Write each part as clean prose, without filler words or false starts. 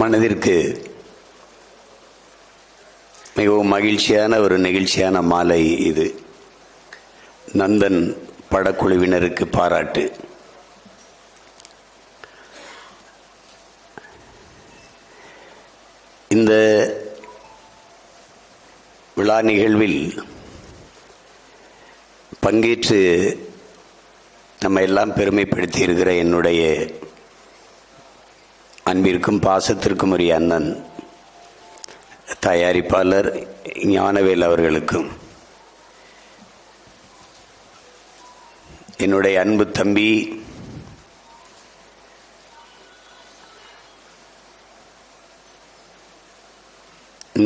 மனதிற்கு மிகவும் மகிழ்ச்சியான ஒரு நெகிழ்ச்சியான மாலை இது. நந்தன் படக்குழுவினருக்கு பாராட்டு. இந்த விழா நிகழ்வில் பங்கேற்று நம்ம எல்லாம் பெருமைப்படுத்தி இருக்கிற என்னுடைய அன்பிற்கும் பாசத்திற்கும் உரிய அண்ணன் தயாரிப்பாளர் ஞானவேல் அவர்களுக்கும், என்னுடைய அன்பு தம்பி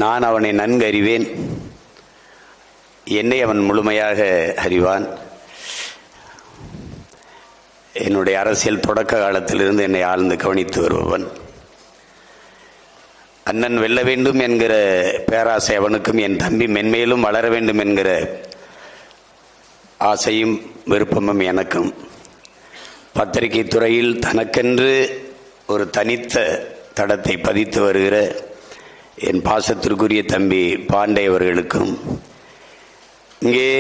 நான் அவனை நன்கு அறிவேன், என்னை அவன் முழுமையாக அறிவான். என்னுடைய அரசியல் தொடக்க காலத்திலிருந்து என்னை ஆழ்ந்து கவனித்து வருபவன். அண்ணன் வெல்ல வேண்டும் என்கிற பேராசை அவனுக்கும், என் தம்பி மென்மேலும் வளர வேண்டும் என்கிற ஆசையும் விருப்பமும் எனக்கும். பத்திரிகை துறையில் தனக்கென்று ஒரு தனித்த தடத்தை பதித்து வருகிற என் பாசத்திற்குரிய தம்பி பாண்டே அவர்களுக்கும், இங்கே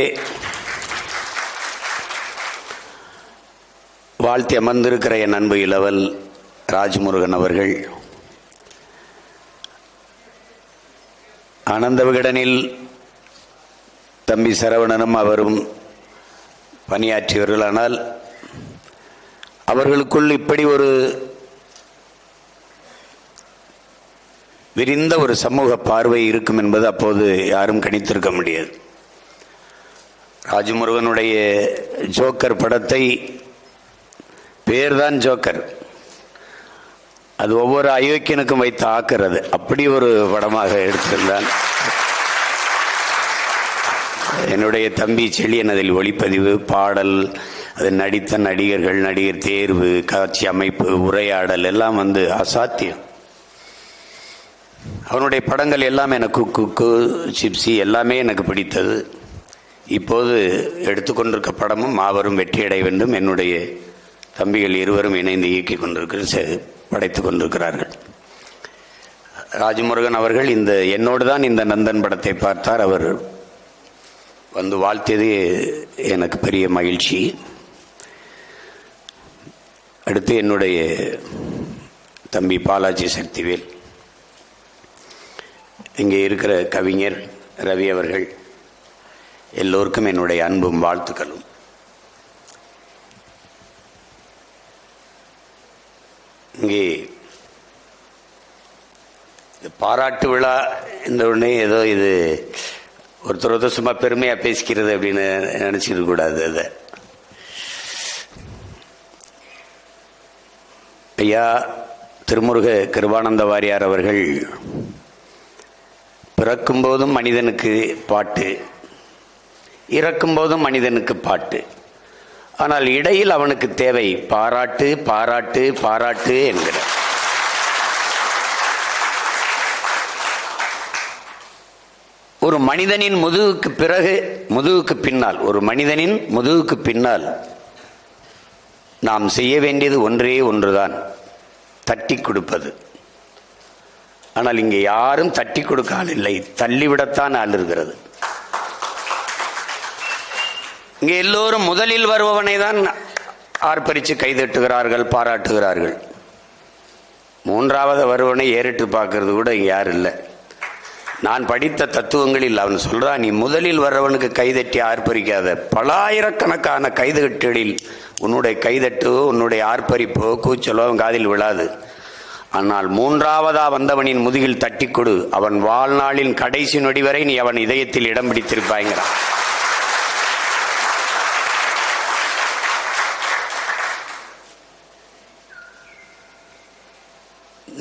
வாழ்த்தி அமர்ந்திருக்கிற என் அன்பு இளவல் ராஜ்முருகன் அவர்கள், ஆனந்த விகடனில் தம்பி சரவணனும் அவரும் பணியாற்றியவர்கள். ஆனால் அவர்களுக்குள் இப்படி ஒரு விரிந்த ஒரு சமூக பார்வை இருக்கும் என்பது அப்போது யாரும் கணித்திருக்க முடியாது. ராஜ்முருகனுடைய ஜோக்கர் படத்தை, பேர்தான் ஜோக்கர், அது ஒவ்வொரு அயோக்கியனுக்கும் வைத்து ஆக்குறது, அப்படி ஒரு படமாக எடுத்திருந்தான். என்னுடைய தம்பி செழியன் அதில் ஒளிப்பதிவு, பாடல், அது நடித்த நடிகர்கள், நடிகர் தேர்வு, காட்சி அமைப்பு, உரையாடல் எல்லாம் அசாத்தியம். அவனுடைய படங்கள் எல்லாம் எனக்கு குக்கு சிப்ஸி எல்லாமே எனக்கு பிடித்தது. இப்போது எடுத்துக்கொண்டிருக்க படமும் மாபெரும் வெற்றியடைய வேண்டும். என்னுடைய தம்பிகள் இருவரும் இணைந்து இயக்கி படைத்து கொண்டிருக்கிறார்கள். ராஜ்முருகன் அவர்கள் என்னோடு தான் இந்த நந்தன் படத்தை பார்த்தார். அவர் வாழ்த்தியது எனக்கு பெரிய மகிழ்ச்சி. அடுத்து என்னுடைய தம்பி பாலாஜி சக்திவேல், இங்கே இருக்கிற கவிஞர் ரவி அவர்கள், எல்லோருக்கும் என்னுடைய அன்பும் வாழ்த்துக்களும். இங்கே பாராட்டு விழா இந்த உடனே ஏதோ இது ஒருத்தர் சும்மா பெருமையாக பேசிக்கிறது அப்படின்னு நினச்சிக்க கூடாது. அதை ஐயா திருமுருக கிருபானந்த வாரியார் அவர்கள், பிறக்கும்போதும் மனிதனுக்கு பாட்டு, இறக்கும்போதும் மனிதனுக்கு பாட்டு, ஆனால் இடையில் அவனுக்கு தேவை பாராட்டு பாராட்டு பாராட்டு என்கிற ஒரு மனிதனின் முதுகுக்கு பின்னால், ஒரு மனிதனின் முதுகுக்கு பின்னால் நாம் செய்ய வேண்டியது ஒன்றே ஒன்றுதான், தட்டி கொடுப்பது. ஆனால் இங்கே யாரும் தட்டி கொடுக்க ஆள் இல்லை, தள்ளிவிடத்தான் ஆள் இருக்கிறது. இங்கே எல்லோரும் முதலில் வருபவனை தான் ஆர்ப்பரித்து கைதட்டுகிறார்கள், பாராட்டுகிறார்கள். மூன்றாவது வருவனை ஏறிட்டு பார்க்கறது கூட இங்கே யாரும் இல்லை. நான் படித்த தத்துவங்களில் அவன் சொல்றான், நீ முதலில் வர்றவனுக்கு கைதட்டி ஆர்ப்பரிக்காத, பலாயிரக்கணக்கான கைதட்டுகளில் உன்னுடைய கைதட்டோ உன்னுடைய ஆர்ப்பரிப்போ கூச்சலோ அவன் காதில் விழாது. ஆனால் மூன்றாவதா வந்தவனின் முதுகில் தட்டி கொடு, அவன் வாழ்நாளின் கடைசி நொடி வரை நீ அவன் இதயத்தில் இடம் பிடித்திருப்பாய்கிறான்.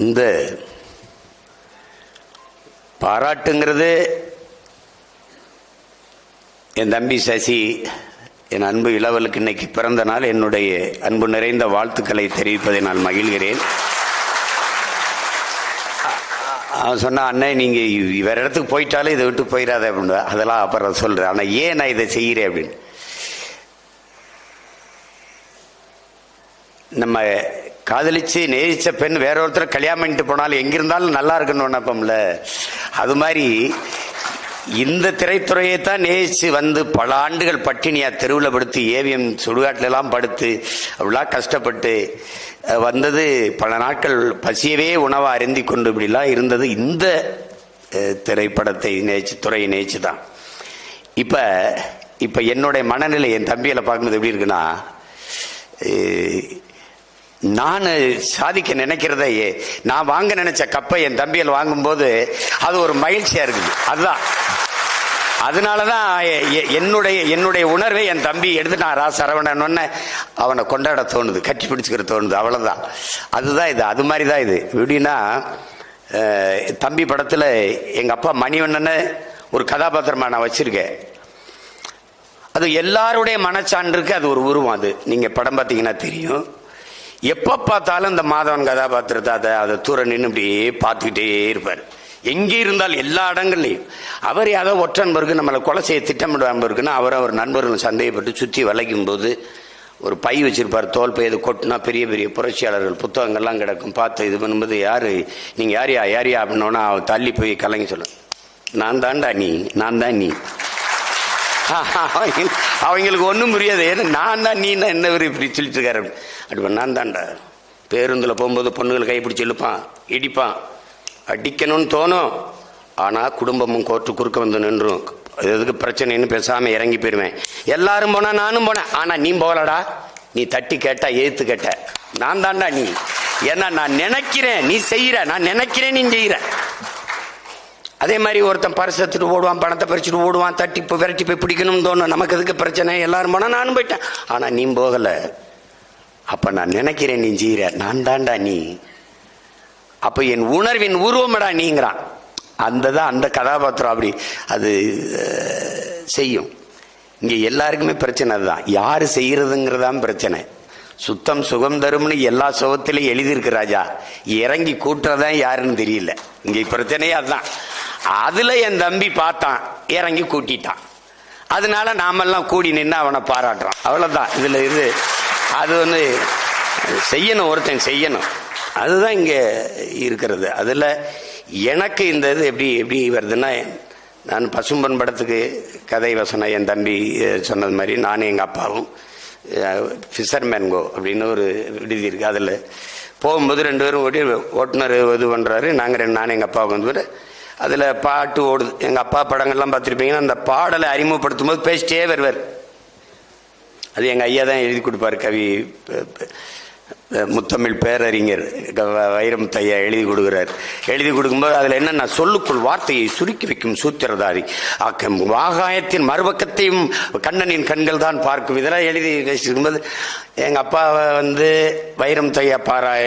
இந்த பாராட்டுங்கிறது என் தம்பி சசி, என் அன்பு இளவலுக்கு இன்னைக்கு பிறந்த நாள். என்னுடைய அன்பு நிறைந்த வாழ்த்துக்களை தெரிவிப்பதை நான் மகிழ்கிறேன். அவன் சொன்னான், அண்ணன் நீங்கள் வேறு இடத்துக்கு போயிட்டாலே இதை விட்டு போயிடாத அப்படின்னு. அதெல்லாம் அப்புறம் சொல்கிறேன், ஆனால் ஏன் நான் இதை செய்கிறேன் அப்படின்னு. நம்ம காதலிச்சு நேசிச்ச பெண் வேற ஒருத்தர் கல்யாணம் பண்ணிட்டு போனாலும் எங்கிருந்தாலும் நல்லா இருக்குன்னு நினைப்போம்ல. அது மாதிரி இந்த திரைத்துறையை தான் நேசிச்சு வந்து பல ஆண்டுகள் பட்டினியா தெருவில் படுத்து ஏவிஎம் சுடுகாட்டில எல்லாம் படுத்து அப்படிலாம் கஷ்டப்பட்டு வந்தது. பல நாட்கள் பசியவே உணவா அருந்தி கொண்டு இப்படிலாம் இருந்தது இந்த திரைப்படத்தை நேசிச்சு, துறையை நேசிச்சு தான். இப்ப என்னுடைய மனநிலை என் தம்பியில பார்க்கும்போது எப்படி இருக்குன்னா, நான் சாதிக்க நினைக்கிறத நான் வாங்க நினைச்ச கப்பை என் தம்பியில் வாங்கும்போது அது ஒரு மகிழ்ச்சியா இருக்குது. அதுதான், அதனாலதான் என்னுடைய உணர்வை என் தம்பி எடுத்துட்டான் சரவணன், அவனை கொண்டாட தோணுது, கட்டி பிடிச்சுக்கிற தோணுது, அவ்வளவுதான். அதுதான் இது, அது மாதிரிதான் இது. எப்படின்னா, தம்பி படத்துல எங்க அப்பா மணிவண்ணனை ஒரு கதாபாத்திரமா நான் வச்சிருக்கேன். அது எல்லாருடைய மனச்சான்றுக்கு அது ஒரு உருவம். அது நீங்க படம் பார்த்தீங்கன்னா தெரியும். எப்ப பார்த்தாலும் இந்த மாதவன் கதாபாத்திரத்தை அதை தூர நின்று இப்படியே பார்த்துக்கிட்டே இருப்பார். எங்கே இருந்தாலும் எல்லா இடங்கள்லையும் அவர் யாரோ ஒற்ற நண்பருக்கு நம்மளை கொலை செய்ய திட்டமிடாமல் இருக்குன்னா அவர் நண்பர்கள் சந்தேகப்பட்டு சுற்றி வளைக்கும் போது ஒரு பை வச்சிருப்பார், தோல் பை. அது கொட்டினா பெரிய பெரிய புரட்சியாளர்கள் புத்தகங்கள்லாம் கிடக்கும். பார்த்து இது பண்ணும்போது யாரு நீங்க யாரியா அப்படின்னோன்னா அவன் தள்ளி போய் கலங்கி சொல்ல, நான் தான்டா நீ, நான் தான் நீ. அவங்களுக்கு ஒன்றும் புரியாது. ஏன்னா நான் தான் நீ என்ன இப்படி சொல்லிட்டு இருக்காரு. அப்படி நான் தான்டா. பேருந்துல போகும்போது பொண்ணுகளை கைப்பிடிச்சு இழுப்பான், இடிப்பான், அடிக்கணும்னு தோணும். ஆனா குடும்பமும் கோர்ட்டு குறுக்க வந்து நின்றும். எதுக்கு பிரச்சனைன்னு பேசாம இறங்கி போயிருவேன். எல்லாரும் போனா நானும் போனேன். ஆனா நீ போகலடா, நீ தட்டி கேட்டா ஏத்து கேட்ட, நான் தான்டா நீ. ஏன்னா நான் நினைக்கிறேன் நீ செய்யற, நான் நினைக்கிறேன் நீ செய்யற. அதே மாதிரி ஒருத்தன் பரிசு எடுத்துட்டு ஓடுவான், பணத்தை பறிச்சுட்டு ஓடுவான், தட்டி விரட்டி போய் பிடிக்கணும்னு தோணும். நமக்கு எதுக்கு பிரச்சனை, எல்லாரும் போனா நானும் போயிட்டேன். ஆனா நீ போகல. அப்ப நான் நினைக்கிறேன் நீ செய்யற, நான் தான்டா நீ. அப்ப என் உணர்வின் உருவமடா நீங்கிறான். அந்த கதாபாத்திரம் அப்படி அது செய்யும். இங்க எல்லாருக்குமே பிரச்சனை அதுதான், யாரு செய்யறதுங்கிறதான் பிரச்சனை. சுத்தம் சுகம் தரும்னு எல்லா சுகத்திலையும் எழுதியிருக்கு ராஜா, இறங்கி கூட்டுறதான் யாருன்னு தெரியல. இங்க பிரச்சனையே அதுதான். அதுல என் தம்பி பார்த்தான், இறங்கி கூட்டிட்டான். அதனால நாமெல்லாம் கூடி நின்று அவனை பாராட்டுறான். அவ்வளவுதான் இதுல இது. அது செய்யணும், ஒருத்தன் செய்யணும். அதுதான் இங்க இருக்கிறது. அதுல எனக்கு இந்த இது எப்படி வருதுன்னா, நான் பசும்பொன் படத்துக்கு கதை வசனம் என் தம்பி சொன்னது மாதிரி நானும் எங்கள் அப்பாவும் ஃபிஷர்மேன் கோ அப்படின்னு ஒரு விடுதி இருக்குது. அதில் போகும்போது 2 பேரும் ஓட்டுநர் இது பண்ணுறாரு, நானும் எங்கள் அப்பாவுக்கு வந்து அதில் பாட்டு ஓடுது. எங்கள் அப்பா படங்கள்லாம் பார்த்துருப்பீங்கன்னா அந்த பாடலை அறிமுகப்படுத்தும் போது பேசிட்டே வருவார். அது எங்கள் ஐயா தான் எழுதி கொடுப்பார். கவி முத்தமிழ் பேரறிஞர் வைரமுத்தையா எழுதி கொடுக்கிறார். எழுதி கொடுக்கும்போது அதில் என்னென்ன, சொல்லுக்குள் வார்த்தையை சுருக்கி வைக்கும் சூத்திரதாரி, ஆகாயத்தின் மறுபக்கத்தையும் கண்ணனின் கண்கள் தான் பார்க்கும். இதெல்லாம் எழுதி பேசிருக்கும்போது எங்கள் அப்பா வைரமுத்தையா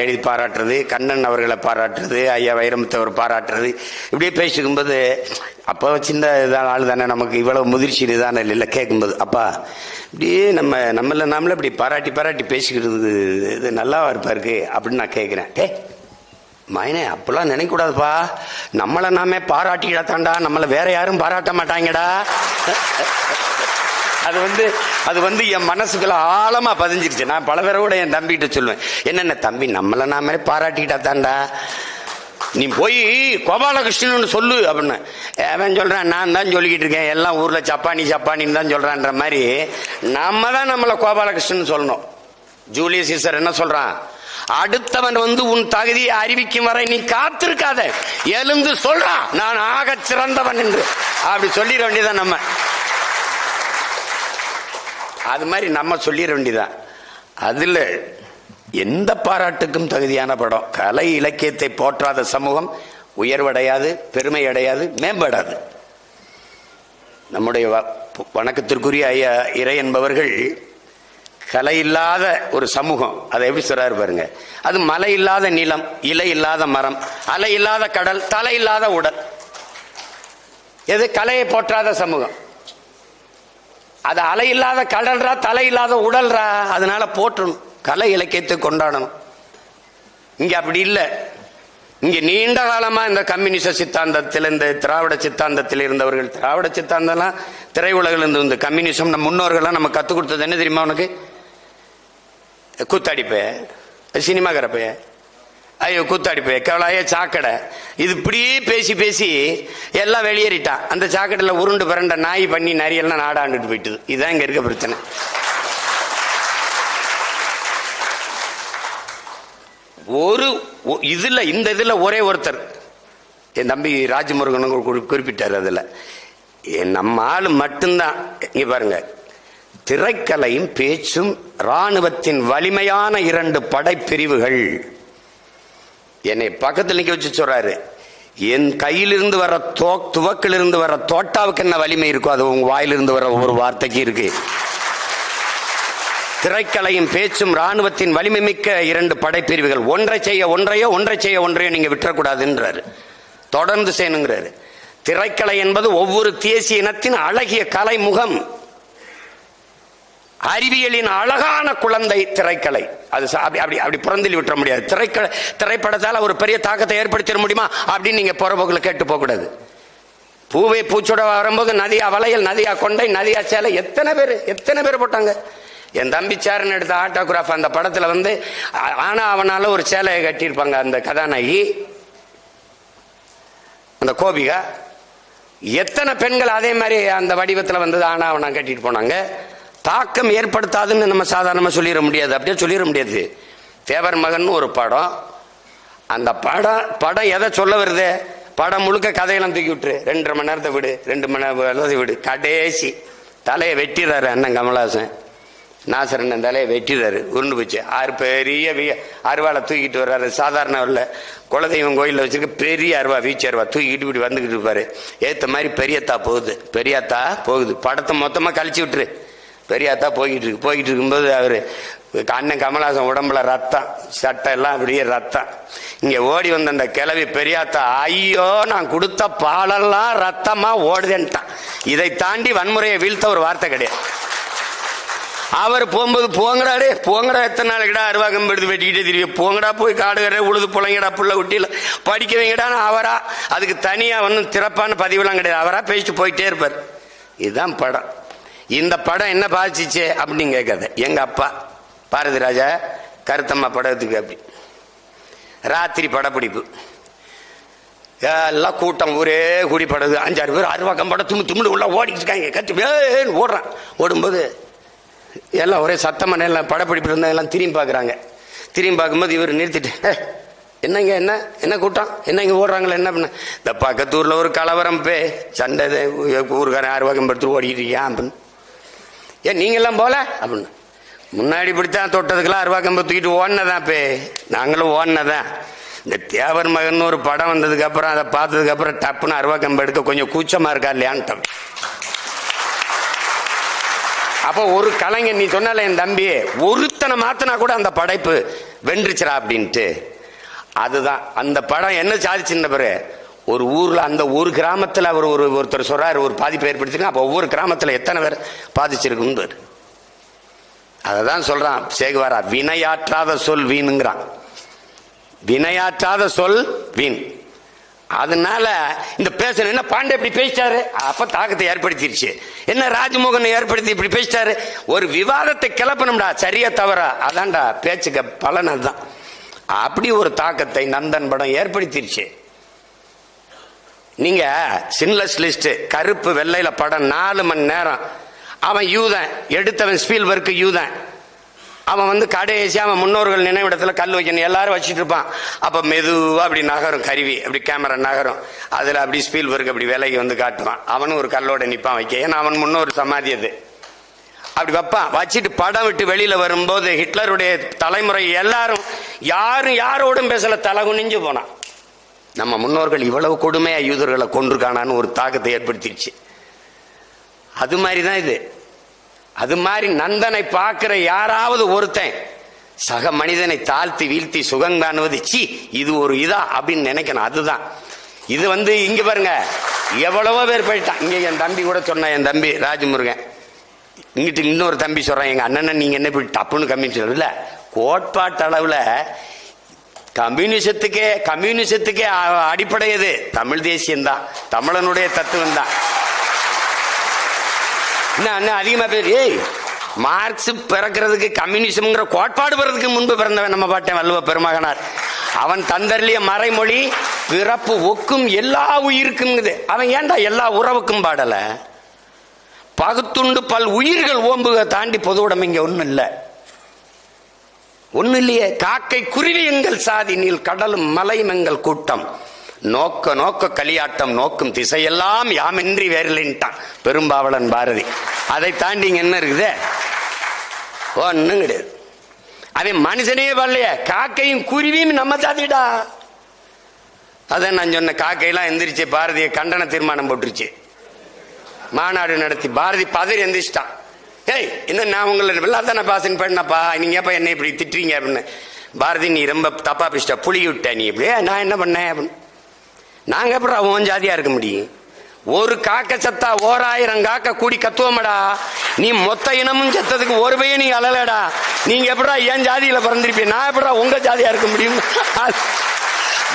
எழுதி பாராட்டுறது, கண்ணன் அவர்களை பாராட்டுறது, ஐயா வைரமுத்தவர் பாராட்டுறது, இப்படியே பேசிக்கும்போது அப்போ சின்ன இதான் ஆள் தானே, நமக்கு இவ்வளவு முதிர்ச்சி தானே இல்லை. கேட்கும்போது அப்பா இப்படியே நம்மள இப்படி பாராட்டி பேசிக்கிறது இது நல்லாவா இருப்பாருக்கு அப்படின்னு நான் கேட்குறேன். மைனே அப்பெல்லாம் நினைக்கூடாதுப்பா, நம்மளை நாமே பாராட்டிக்கிட்டாண்டா, நம்மளை வேற யாரும் பாராட்ட மாட்டாங்கடா. அது என் மனசுக்குள்ள ஆழமா பதிஞ்சிருச்சு. நான் பல பேரை கூட என் தம்பிகிட்ட சொல்லுவேன், என்னென்ன தம்பி நம்மளை நாமே பாராட்டிக்கிட்டா தாண்டா, நீ போய் கோபாலகிருஷ்ணன் சொல்லு அப்படின்னு. அவன் சொல்றான், நான் தான் சொல்லிக்கிட்டு இருக்கேன், எல்லாம் ஊர்ல சப்பானின்னு தான் சொல்றான்ற மாதிரி நம்ம தான் நம்மளை கோபாலகிருஷ்ணன் சொல்லணும். ஜூலியஸ் சீசர் என்ன சொல்றான், அடுத்தவன் உன் தகுதியை அறிவிக்கும் வரை நீ காத்திருக்காத, எழுந்து சொல்றான் நான் ஆக சிறந்தவன் என்று. அப்படி சொல்லிட வேண்டியதான் நம்ம. அது மாதிரி நம்ம சொல்லிட வேண்டியதான். அதுல எந்த பாராட்டுக்கும் தகுதியான படம். கலை இலக்கியத்தை போற்றாத சமூகம் உயர்வடையாது, பெருமை அடையாது, மேம்படாது. நம்முடைய வணக்கத்திற்குரிய ஐயா இறை என்பவர்கள் கலை இல்லாத ஒரு சமூகம், அதை எப்படி சொல்றாரு பாருங்க. அது மலை இல்லாத நிலம், இலை இல்லாத மரம், அலை இல்லாத கடல், தலை இல்லாத உடல். எது கலையை போற்றாத சமூகம். அது அலை இல்லாத கடல்ரா, தலை இல்லாத உடல்ரா. அதனால போற்றணும், கலை இலக்கியத்தை கொண்டாடணும். இங்க அப்படி இல்லை. இங்க நீண்ட காலமா இந்த கம்யூனிச சித்தாந்தத்தில், இந்த திராவிட சித்தாந்தத்தில் இருந்தவர்கள், திராவிட சித்தாந்தம்லாம் திரையுலகில் இருந்து இந்த கம்யூனிசம் நம்ம முன்னோர்கள்லாம் நம்ம கற்றுக் கொடுத்தது என்ன தெரியுமா உனக்கு? கூத்தாடிப்ப சினிமாக்காரப்ப, ஐயோ கூத்தாடிப்பே, கவலைய சாக்கடை, இது இப்படியே பேசி பேசி எல்லாம் வெளியேறிட்டான். அந்த சாக்கடையில் உருண்டு பிறண்ட நாய் பண்ணி நரியெல்லாம் நாடாண்டுட்டு போயிட்டுது. இதுதான் இங்க இருக்க பிரச்சனை. இந்த இதுல ஒரே ஒருத்தர் என் தம்பி ராஜமுருகன் குறிப்பிட்டார். அதுல நம்ம ஆளு மட்டும்தான். இங்க பாருங்க, திரைக்கலையும் பேச்சும் இராணுவத்தின் வலிமையான 2 படைப்பிரிவுகள். என்னை பக்கத்தில் நிக்க வச்சு சொல்றாரு, என் கையிலிருந்து வர துவக்கிலிருந்து வர தோட்டாவுக்கு என்ன வலிமை இருக்கோ அது உங்க வாயிலிருந்து வர ஒரு வார்த்தைக்கு இருக்கு. திரைக்கலையும் பேச்சும் இராணுவத்தின் வலிமை மிக்க 2 படைப்பிரிவுகள். ஒன்றை செய்ய ஒன்றையோ நீங்க விட்டுறக்கூடாதுன்றாரு. தொடர்ந்து செய்யணுங்கிறாரு. திரைக்கலை என்பது ஒவ்வொரு தேசிய இனத்தின் அழகிய கலை முகம், அறிவியலின் அழகான குழந்தை திரைக்கலை. அது அப்படி புறந்தள்ளி விட்டுற முடியாது. திரைப்படத்தால் ஒரு பெரிய தாக்கத்தை ஏற்படுத்திட முடியுமா அப்படின்னு நீங்க புறப்போக்கில் கேட்டு போக கூடாது. பூவை பூச்சோட வரும்போது நதியா வளையல், நதியா கொண்டை, நதியா சேலை, எத்தனை பேர் போட்டாங்க. என் தம்பி சேரன் எடுத்த ஆட்டோகிராஃப் அந்த படத்துல ஆனா அவனால ஒரு சேலையை கட்டியிருப்பாங்க அந்த கதாநாயகி, அந்த கோபிகா. எத்தனை பெண்கள் அதே மாதிரி அந்த வடிவத்தில் ஆனா அவனா கட்டிட்டு போனாங்க. தாக்கம் ஏற்படுத்தாதுன்னு நம்ம சாதாரணமா சொல்லிட முடியாது, அப்படியே சொல்லிட முடியாது. தேவர் மகன் ஒரு படம், அந்த படம் எதை சொல்ல வருது? படம் முழுக்க கதையெல்லாம் தூக்கி விட்டுரு, 2.5 மணி நேரத்தை விடு, 2 மணி நேரம் விடு. கடைசி தலையை வெட்டிடுறாரு அண்ணன் கமலஹாசன். நாசரன் தலையை வெட்டிடுறாரு, உருண்டு போச்சு. பெரிய அருவாளை தூக்கிட்டு வர்றாரு. சாதாரண இல்லை, குலதெய்வம் கோயிலில் வச்சிருக்க பெரிய அருவா, வீச்சு அருவா தூக்கிட்டு இப்படி வந்துக்கிட்டு இருப்பாரு. ஏற்ற மாதிரி பெரியத்தா போகுது. படத்தை மொத்தமாக கழிச்சு விட்டுரு. பெரியாத்தா போய்கிட்டு இருக்கும்போது அவரு அண்ணன் கமலஹாசன் உடம்புல ரத்தம், சட்டை எல்லாம் அப்படியே ரத்தம். இங்க ஓடி வந்த அந்த கிழவி பெரியாத்தா, ஐயோ நான் கொடுத்த பாலெல்லாம் ரத்தமா ஓடுதேன்ட்டான். இதை தாண்டி வன்முறையை வீழ்த்த ஒரு வார்த்தை கிடையாது. அவர் போகும்போது போங்கடா எத்தனை நாளைக்குடா அருவாகம் எடுத்து வெட்டிக்கிட்டே தெரியும், போங்கடா போய் காடுகரை உழுது புள்ளைங்கடா புள்ள குட்டியில் படிக்க வைங்கடான்னு அவரா, அதுக்கு தனியா திறப்பான பதிவுலாம் கிடையாது, அவரா பேசிட்டு போயிட்டே இருப்பார். இதுதான் படம். இந்த படம் என்ன பாதிச்சிச்சு அப்படின்னு கேட்காத. எங்க அப்பா பாரதி ராஜா கருத்தம்மா படத்துக்கு அப்படி ராத்திரி படப்பிடிப்பு, எல்லாம் கூட்டம் ஒரே கூடி படுது. 5-6 பேர் அருவாக்கம் படம் தும்முடு உள்ள ஓடிக்கிட்டு இருக்காங்க. கத்தி ஓடுறான். ஓடும்போது எல்லாம் ஒரே சத்தமான எல்லாம் படப்பிடிப்பு இருந்தா எல்லாம் திரும்பி பார்க்குறாங்க. திரும்பி பார்க்கும்போது இவர் நிறுத்திட்டு, என்னங்க என்ன கூட்டம், என்ன இங்கே ஓடுறாங்களே, என்ன பண்ண? இந்த பக்கத்தூரில் ஒரு கலவரம் சண்டை, ஊருக்காரன் அருவாக்கம் படுத்து ஓடிக்கிட்டு இருக்கியான் அப்படின்னு. ஏன் நீங்கெல்லாம் போல அப்படின்னு. முன்னாடி பிடித்தான் தொட்டதுக்கெல்லாம் அருவாக்கம் தூக்கிட்டு ஓடினதான் நாங்களும் ஓடினதான். இந்த தேவர் மகன் ஒரு படம் வந்ததுக்கு அப்புறம் அதை பார்த்ததுக்கு அப்புறம் டப்புன்னு அருவாக்கம் எடுக்க கொஞ்சம் கூச்சமா இருக்கா இல்லையான்ட்டோம். அப்போ ஒரு கலைஞர், நீ சொன்னால என் தம்பி, ஒருத்தனை மாத்தினா கூட அந்த படைப்பு வென்றுச்சுரா அப்படின்ட்டு. அதுதான் அந்த படம் என்ன சாதிச்சுன்னு பாரு. ஒரு ஊர்ல, அந்த ஒரு கிராமத்தில் அவர் ஒருத்தர் சொல்றாரு ஒரு பாதிப்பு ஏற்படுத்திருக்கா. அப்போ ஒவ்வொரு கிராமத்தில் எத்தனை பேர் பாதிச்சிருக்குன்னு. அததான் சொல்றான் சேகுவாரா, வினையாற்றாத சொல் வீணுங்கிறான். வினையாற்றாத சொல் வீண். அதனால இந்த பேசணும் என்ன பாண்டே இப்படி பேசிட்டாரு, அப்ப தாக்கத்தை ஏற்படுத்திருச்சு. என்ன ராஜமோகன் ஏற்படுத்தி இப்படி பேசிட்டாரு, ஒரு விவாதத்தை கிளப்பணும்டா, சரியா தவறா, அதான்டா பேச்சுக்க பலன். அதுதான் அப்படி ஒரு தாக்கத்தை நந்தன் படம் ஏற்படுத்திருச்சு. நீங்க சின்லெஸ் லிஸ்ட் கருப்பு வெள்ளையில படம் 4 மணி நேரம். அவன் யூதன், எடுத்தவன் ஸ்பீல்பர்க் யூதன். அவன் கடைசி அவன் முன்னோர்கள் நினைவிடத்துல கல் வைக்கணும், எல்லாரும் வச்சுட்டு இருப்பான். அப்ப மெதுவா அப்படி நகரும் கருவி, அப்படி கேமரா நகரும். அதுல அப்படி ஸ்பீல்பர்க் அப்படி விலைக்கு காட்டுவான். அவனும் ஒரு கல்லோட நிப்பான் வைக்க, ஏன்னா அவன் முன்னோர் சமாதி அது. அப்படி வைப்பான். வச்சுட்டு படம் விட்டு வெளியில வரும்போது ஹிட்லருடைய தலைமுறை எல்லாரும் யாரோடும் பேசல, தலை குனிஞ்சு போனான். நம்ம முன்னோர்கள் இவ்வளவு கொடுமையா யூதர்களை கொண்டிருக்கானான்னு ஒரு தாக்கத்தை ஏற்படுத்திடுச்சு. அது மாதிரிதான் இது. அது மாதிரி நந்தனை பார்க்கிற யாராவது ஒருத்தன் சக மனிதனை தாழ்த்தி வீழ்த்தி சுகம் காணுவது, சி இது ஒரு இதா அப்படின்னு நினைக்கணும். அதுதான் இது. இங்க பாருங்க, எவ்வளவோ பேர் போயிட்டான். இங்க என் தம்பி கூட சொன்ன, என் தம்பி ராஜமுருகன், இங்கிட்டு இன்னொரு தம்பி சொல்றான், எங்க அண்ணன் நீங்க என்ன இப்படி டப்புன்னு கம்யூனிஸ்ட் இல்ல, கோட்பாட்டு அளவுல கம்யூனிசத்துக்கே அடிப்படை எது? தமிழ் தேசியம் தான், தமிழனுடைய தத்துவம் தான். என்ன அதிகமா பேர், மார்க்ஸ் பிறக்கிறதுக்கு கம்யூனிசம்ங்கிற கோட்பாடு பிறகு முன்பு பிறந்தவன் நம்ம பாட்டேன் வள்ளுவ பெருமகனார். அவன் தந்தர்லிய மறைமொழி பிறப்பு ஒக்கும் எல்லா உயிருக்கும். அவன் ஏன்டா எல்லா உறவுக்கும் பாடல? பகுத்துண்டு பல் உயிர்கள் ஓம்புக தாண்டி பொது உடைமை இங்க ஒண்ணும் இல்ல, ஒண்ணு இல்லையே. காக்கை குருவி எங்கள் சாதி, நீல் கடலும் மலையும் எங்கள் கூட்டம், நோக்க நோக்க களியாட்டம் நோக்கும் திசையெல்லாம் யாமின்றி வேறில்லைன்ட்டான் பெரும்பாவளன் பாரதி. அதை தாண்டி இங்க என்ன இருக்குது? ஒன்னும் கிடையாது. அவன் மனுஷனே வரலையே. காக்கையும் குருவியும் நம்ம ஜாதிடா. அதான் நான் சொன்ன, காக்கையெல்லாம் எந்திரிச்சு பாரதிய கண்டன தீர்மானம் போட்டுருச்சு, மாநாடு நடத்தி. பாரதி பதறி எந்திரிச்சிட்டான். ஏய், இந்த நான் உங்களை அதான பாசன் பண்ணப்பா, நீங்க எப்ப என்ன இப்படி திட்டுறீங்க அப்படின்னு. பாரதி, நீ ரொம்ப தப்பா பேசிட்ட, புளி விட்ட நீ இப்படியே. நான் என்ன பண்ணேன் அப்படின்னு. நாங்க எப்படி உன் ஜாதியா இருக்க முடியும்? ஒரு காக்க சத்தா 1000 காக்க கூடி கத்துவோமடா. நீ மொத்த இனமும் செத்ததுக்கு ஒரு பையன் நீ அழலடா. நீங்க எப்படா என் ஜாதியில பிறந்திருப்பீங்க, நான் எப்படா உங்க ஜாதியா இருக்க முடியும்?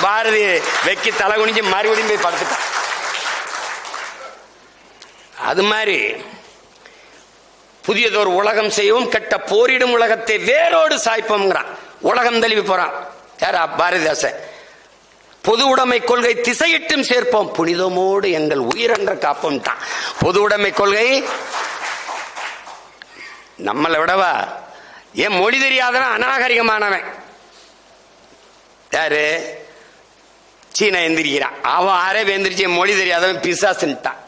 பாரதி வெக்கி தலை குனிஞ்சு மறுபடியும் போய் படுத்துட்டான். அது மாதிரி புதியதொரு உலகம் செய்வோம், கெட்ட போரிடும் உலகத்தை வேரோடு சாய்ப்போம்ங்கிறான். உலகம் தழுவி போறான் யாரா? பாரதிதாசன். பொது உடைமை கொள்கை திசையிட்டும் சேர்ப்போம், புனிதமோடு எங்கள் உயிரென்ற காப்போம் தான். பொது உடைமை கொள்கை நம்மளை விடவா? ஏன் மொழி தெரியாதவன் அநாகரிகமானவன் யாரு? சீனா எந்திரிக்கிறான். அவன் அரேபிய எந்திரிச்சு என் மொழி தெரியாதவன் பிசாசுன்ட்டான்.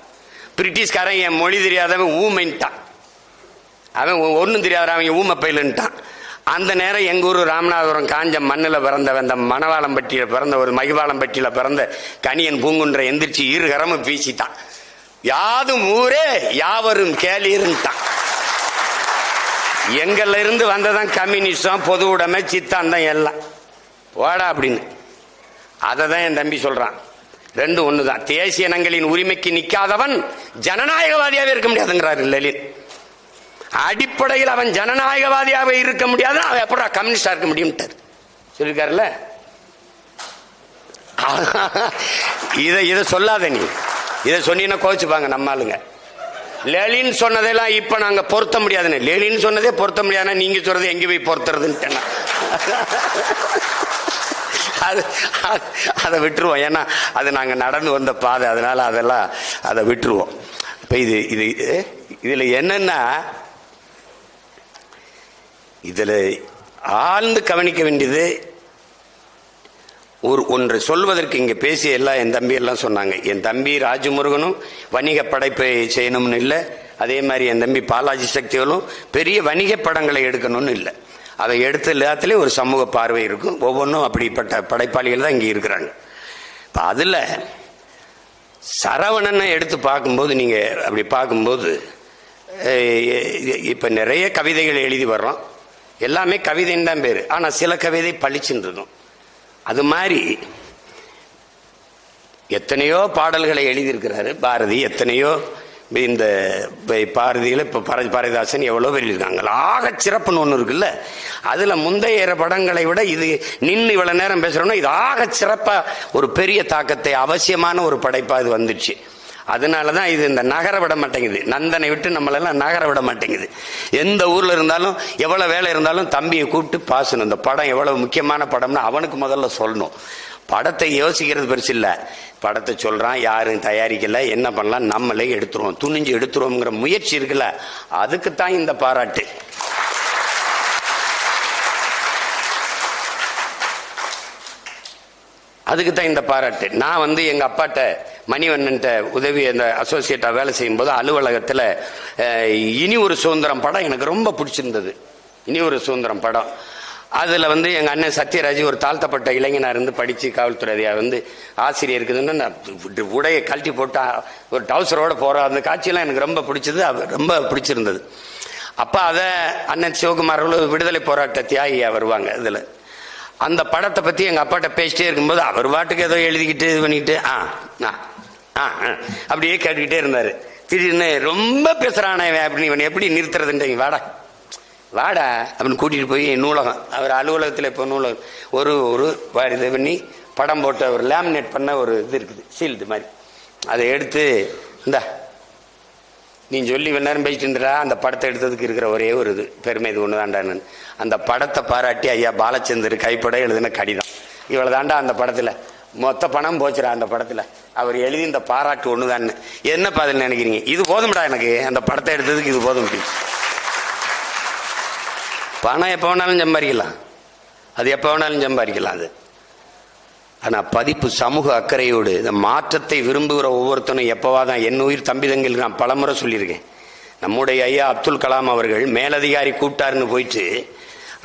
பிரிட்டிஷ்காரன் என் மொழி தெரியாதவன் ஊமைன்ட்டான். அவன் ஒன்னும் தெரியாத அவங்க ஊமை பயிலுன்ட்டான். அந்த நேரம் எங்க ஊர் ராமநாதபுரம் காஞ்ச மண்ணில் பிறந்தவன், இந்த மணவாளம்பட்டியில பிறந்த ஒரு மகிவாளம்பட்டியில பிறந்த கணியன் பூங்குன்ற எந்திரிச்சு இருகரமும் வீசிட்டான். யாதும் ஊரே யாவரும் கேளீர்ன்ட்டான். எங்கள்ல இருந்து வந்ததான் கம்யூனிசம், பொது உடைமை, சித்தாந்தம் எல்லாம் வாடா அப்படின்னு. அதை தான் என் தம்பி சொல்றான். ரெண்டும் ஒண்ணுதான். தேசிய இனங்களின் உரிமைக்கு நிக்காதவன் ஜனநாயகவாதியாவே இருக்க முடியாதுங்கிறாரு லலித். அடிப்படையில் அவன் ஜனநாயகவாதியாக இருக்க முடியாது, அவன் எப்படா கம்யூனிஸ்டா இருக்க முடியும் சொல்லிருக்காருல்ல. இதை சொல்லாத நீ. இதை சொன்னீங்கன்னா கோச்சுப்பாங்க நம்ம ஆளுங்க. லெலின் சொன்னதெல்லாம் இப்ப நாங்க பொருத்த முடியாதுன்னு. லெலின் சொன்னதே பொருத்த முடியாதுன்னா நீங்க சொல்றது எங்க போய் பொருத்துறதுன்னு அதை விட்டுருவோம். ஏன்னா அது நாங்க நடந்து வந்த பாதை, அதனால அதெல்லாம் அதை விட்டுருவோம். இப்ப இதுல என்னன்னா, இதுல ஆழ்ந்து கவனிக்க வேண்டியது ஒன்று சொல்வதற்கு இங்க பேசிய எல்லாம் என் தம்பி எல்லாம் சொன்னாங்க. என் தம்பி ராஜமுருகனும் வணிக படைப்பை செய்யணும்னு இல்லை, அதே மாதிரி என் தம்பி பாலாஜி சக்திகளும் பெரிய வணிக படங்களை எடுக்கணும்னு இல்லை. அதை எடுத்த எல்லாத்துலேயும் ஒரு சமூக பார்வை இருக்கும். ஒவ்வொன்றும் அப்படிப்பட்ட படைப்பாளிகள் தான் இங்கே இருக்கிறாங்க. இப்போ அதில் சரவணனை எடுத்து பார்க்கும்போது, நீங்கள் அப்படி பார்க்கும்போது இப்போ நிறைய கவிதைகள் எழுதி வர்றோம், எல்லாமே கவிதைன்னு தான் பேர். ஆனால் சில கவிதை பளிச்சுன்னு இருக்கும். அது மாதிரி எத்தனையோ பாடல்களை எழுதியிருக்கிறாரு பாரதி. எத்தனையோ இந்த பாரதியில் இப்போ பாரதிதாசன் எவ்வளோ பேர் இருக்காங்க. ஆக சிறப்புன்னு ஒன்று இருக்குல்ல, அதில் முந்தைய படங்களை விட இது நின்று இவ்வளோ நேரம் பேசுகிறோம்னா இது ஆக சிறப்பாக ஒரு பெரிய தாக்கத்தை அவசியமான ஒரு படைப்பாக இது வந்துடுச்சு. அதனால தான் இது இந்த நகர விட மாட்டேங்குது. நந்தனை விட்டு நம்மளெல்லாம் நகர விட மாட்டேங்குது. எந்த ஊரில் இருந்தாலும் எவ்வளோ வேலை இருந்தாலும் தம்பியை கூப்பிட்டு பாசணும். இந்த படம் எவ்வளவு முக்கியமான படம்னு அவனுக்கு முதல்ல சொல்லணும். படத்தை யோசிக்கிறது பெருசு இல்லை, படத்தை சொல்றான், யாரும் தயாரிக்கல, என்ன பண்ணலாம், நம்மளே எடுத்துருவோம், துணிஞ்சு எடுத்துருவோம்ங்கிற முயற்சி இருக்குல்ல, அதுக்குத்தான் இந்த பாராட்டு. அதுக்குத்தான் இந்த பாராட்டு. நான் எங்க அப்பாட்ட மணிவண்ணன்ட்ட உதவி அந்த அசோசியேட்டா வேலை செய்யும் போது அலுவலகத்தில் இனி ஒரு சுதந்திரம் படம் எனக்கு ரொம்ப பிடிச்சிருந்தது. இனி ஒரு சுதந்திரம் படம். அதில் எங்கள் அண்ணன் சத்யராஜ் ஒரு தாழ்த்தப்பட்ட இளைஞனாக இருந்து படித்து காவல்துறையாக ஆசிரியர் இருக்குதுன்னு நான் உடையை கழட்டி போட்டு ஒரு டவுசரோடு போகிற அந்த காட்சியெல்லாம் எனக்கு ரொம்ப பிடிச்சது, ரொம்ப பிடிச்சிருந்தது. அப்போ அதை அண்ணன் சிவகுமார் விடுதலை போராட்ட தியாகியாக வருவாங்க. இதில் அந்த படத்தை பற்றி எங்கள் அப்பாட்ட பேசிட்டே இருக்கும்போது அவர் பாட்டுக்கு ஏதோ எழுதிக்கிட்டு இது பண்ணிக்கிட்டு அப்படியே கேட்டுக்கிட்டே இருந்தார். திடீர்னு ரொம்ப பேசுகிறானே அப்படின்னு, இவன் எப்படி நிறுத்துறதுன்றீங்க, வாடா வாடா அப்படின்னு கூட்டிகிட்டு போய் நூலகம், அவர் அலுவலகத்தில் இப்போ நூலகம் ஒரு இது பண்ணி படம் போட்ட ஒரு லேமினேட் பண்ண ஒரு இது இருக்குது, சீல்டு மாதிரி, அதை எடுத்து நீ சொல்லி நேரம் பேசிட்டு அந்த படத்தை எடுத்ததுக்கு இருக்கிற ஒரே ஒரு இது பெருமை இது ஒன்று தாண்டான்னு. அந்த படத்தை பாராட்டி ஐயா பாலச்சந்தர் கைப்பட எழுதின கடிதம் இவ்வளவு தாண்டா. அந்த படத்துல மொத்த பணம் போச்சுடா. அந்த படத்துல அவர் எழுதி இந்த பாராட்டு ஒன்று தான். என்ன பதில் நினைக்கிறீங்க? இது போதும்டா எனக்கு, அந்த படத்தை எடுத்ததுக்கு இது போதும். பணம் எப்போ வேணாலும் சம்பாதிக்கலாம், அது எப்போ வேணாலும் சம்பாதிக்கலாம் அது. ஆனால் பதிப்பு சமூக அக்கறையோடு இந்த மாற்றத்தை விரும்புகிற ஒவ்வொருத்தனும் எப்போவாதான் என் உயிர் தம்பி தங்கில் நான் பலமுறை சொல்லியிருக்கேன். நம்முடைய ஐயா அப்துல் கலாம் அவர்கள் மேலதிகாரி கூப்பிட்டாருன்னு போயிட்டு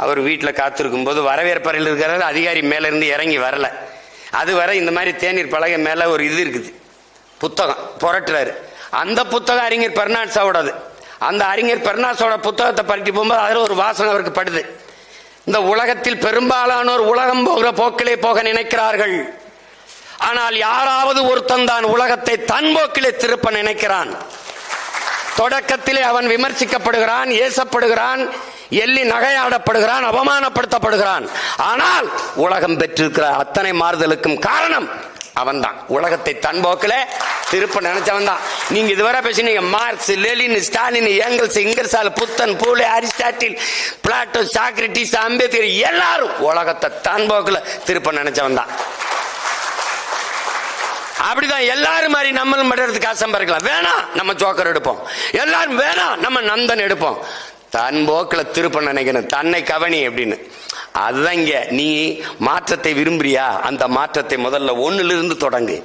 அவர் வீட்டில் காத்திருக்கும் போது வரவேற்பறையில் இருக்கிறாரு. அதிகாரி மேலேருந்து இறங்கி வரல. அது வரை இந்த மாதிரி தேநீர் பலகை மேலே ஒரு இது இருக்குது, புத்தகம் புரட்டுறாரு. அந்த புத்தகம் அறிஞர் பெர்னாட்ஸாவோடது. அந்த அறிஞர் பெர்னாட்ஸோட புத்தகத்தை பறிட்டு போகும்போது அதில் ஒரு வாசனை அவருக்கு படுது. இந்த உலகத்தில் பெரும்பாலானோர் உலகம் போகிற போக்கிலே போக நினைக்கிறார்கள். ஆனால் யாராவது ஒருத்தன் தான் உலகத்தை தன் போக்கிலே திருப்ப நினைக்கிறான். தொடக்கத்திலே அவன் விமர்சிக்கப்படுகிறான், ஏசப்படுகிறான், எள்ளி நகையாடப்படுகிறான், அவமானப்படுத்தப்படுகிறான். ஆனால் உலகம் பெற்றிருக்கிற அத்தனை மாறுதலுக்கும் காரணம் அவன்தான். உலகத்தை தன் போக்கில திருப்ப நினைச்சவன் தான். நீங்க இதுவரை பேசினீங்க Marx, Lenin, Stalin, Engels, Ingersoll, Buddhan, Phule, Aristotle, Plato, Socrates, Ambedkar எல்லாரும் உலகத்தை தன் போக்கில திருப்ப நினைச்சவன் தான். அப்படிதான் எல்லாரும் மாதிரி நம்மளும் படுறதுக்கு ஆசை இருக்கலாம். வேணாம் நம்ம ஜோக்கர் எடுப்போம், எல்லாரும் வேணாம் நம்ம நந்தன் எடுப்போம். தன் போக்கில் திருப்ப நினைக்கணும், தன்னை கவனி அப்படின்னு. அதுதான் இங்க. நீ மாற்றத்தை விரும்புறியா? அந்த மாற்றத்தை முதல்ல ஒன்னிலிருந்து தொடங்கு.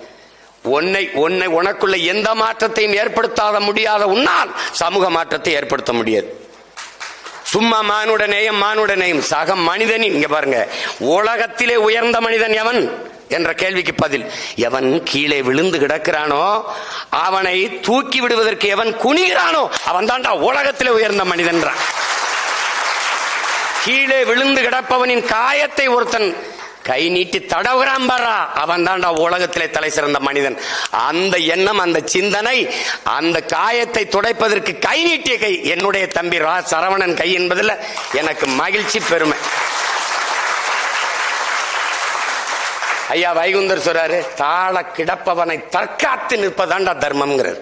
உனக்குள்ள எந்த மாற்றத்தையும் ஏற்படுத்தாத முடியாத உன்னால் சமூக மாற்றத்தை ஏற்படுத்த முடியாது. சும்மா மானுடநேயம் சக மனிதனின். இங்க பாருங்க, உலகத்திலே உயர்ந்த மனிதன் எவன் என்ற கேள்விக்கு பதில், எவன் கீழே விழுந்து கிடக்கிறானோ அவனை தூக்கி விடுவதற்கு எவன் குனிகிறானோ அவன் தான்டா உலகத்திலே உயர்ந்த மனிதன். கீழே விழுந்து கிடப்பவனின் காயத்தை ஒருத்தன் கை நீட்டி தடவுகிறான் பாரா, அவன் தான்டா உலகத்திலே தலை சிறந்த மனிதன். அந்த எண்ணம், அந்த சிந்தனை, அந்த காயத்தை துடைப்பதற்கு கை நீட்டிய கை என்னுடைய தம்பி சரவணன் கை என்பதில் எனக்கு மகிழ்ச்சி, பெருமை. ஐயா வைகுந்தர் சொல்றாரு, தாழ கிடப்பவனை தற்காத்து நிற்பதாண்டா தர்மம்ங்கிறது.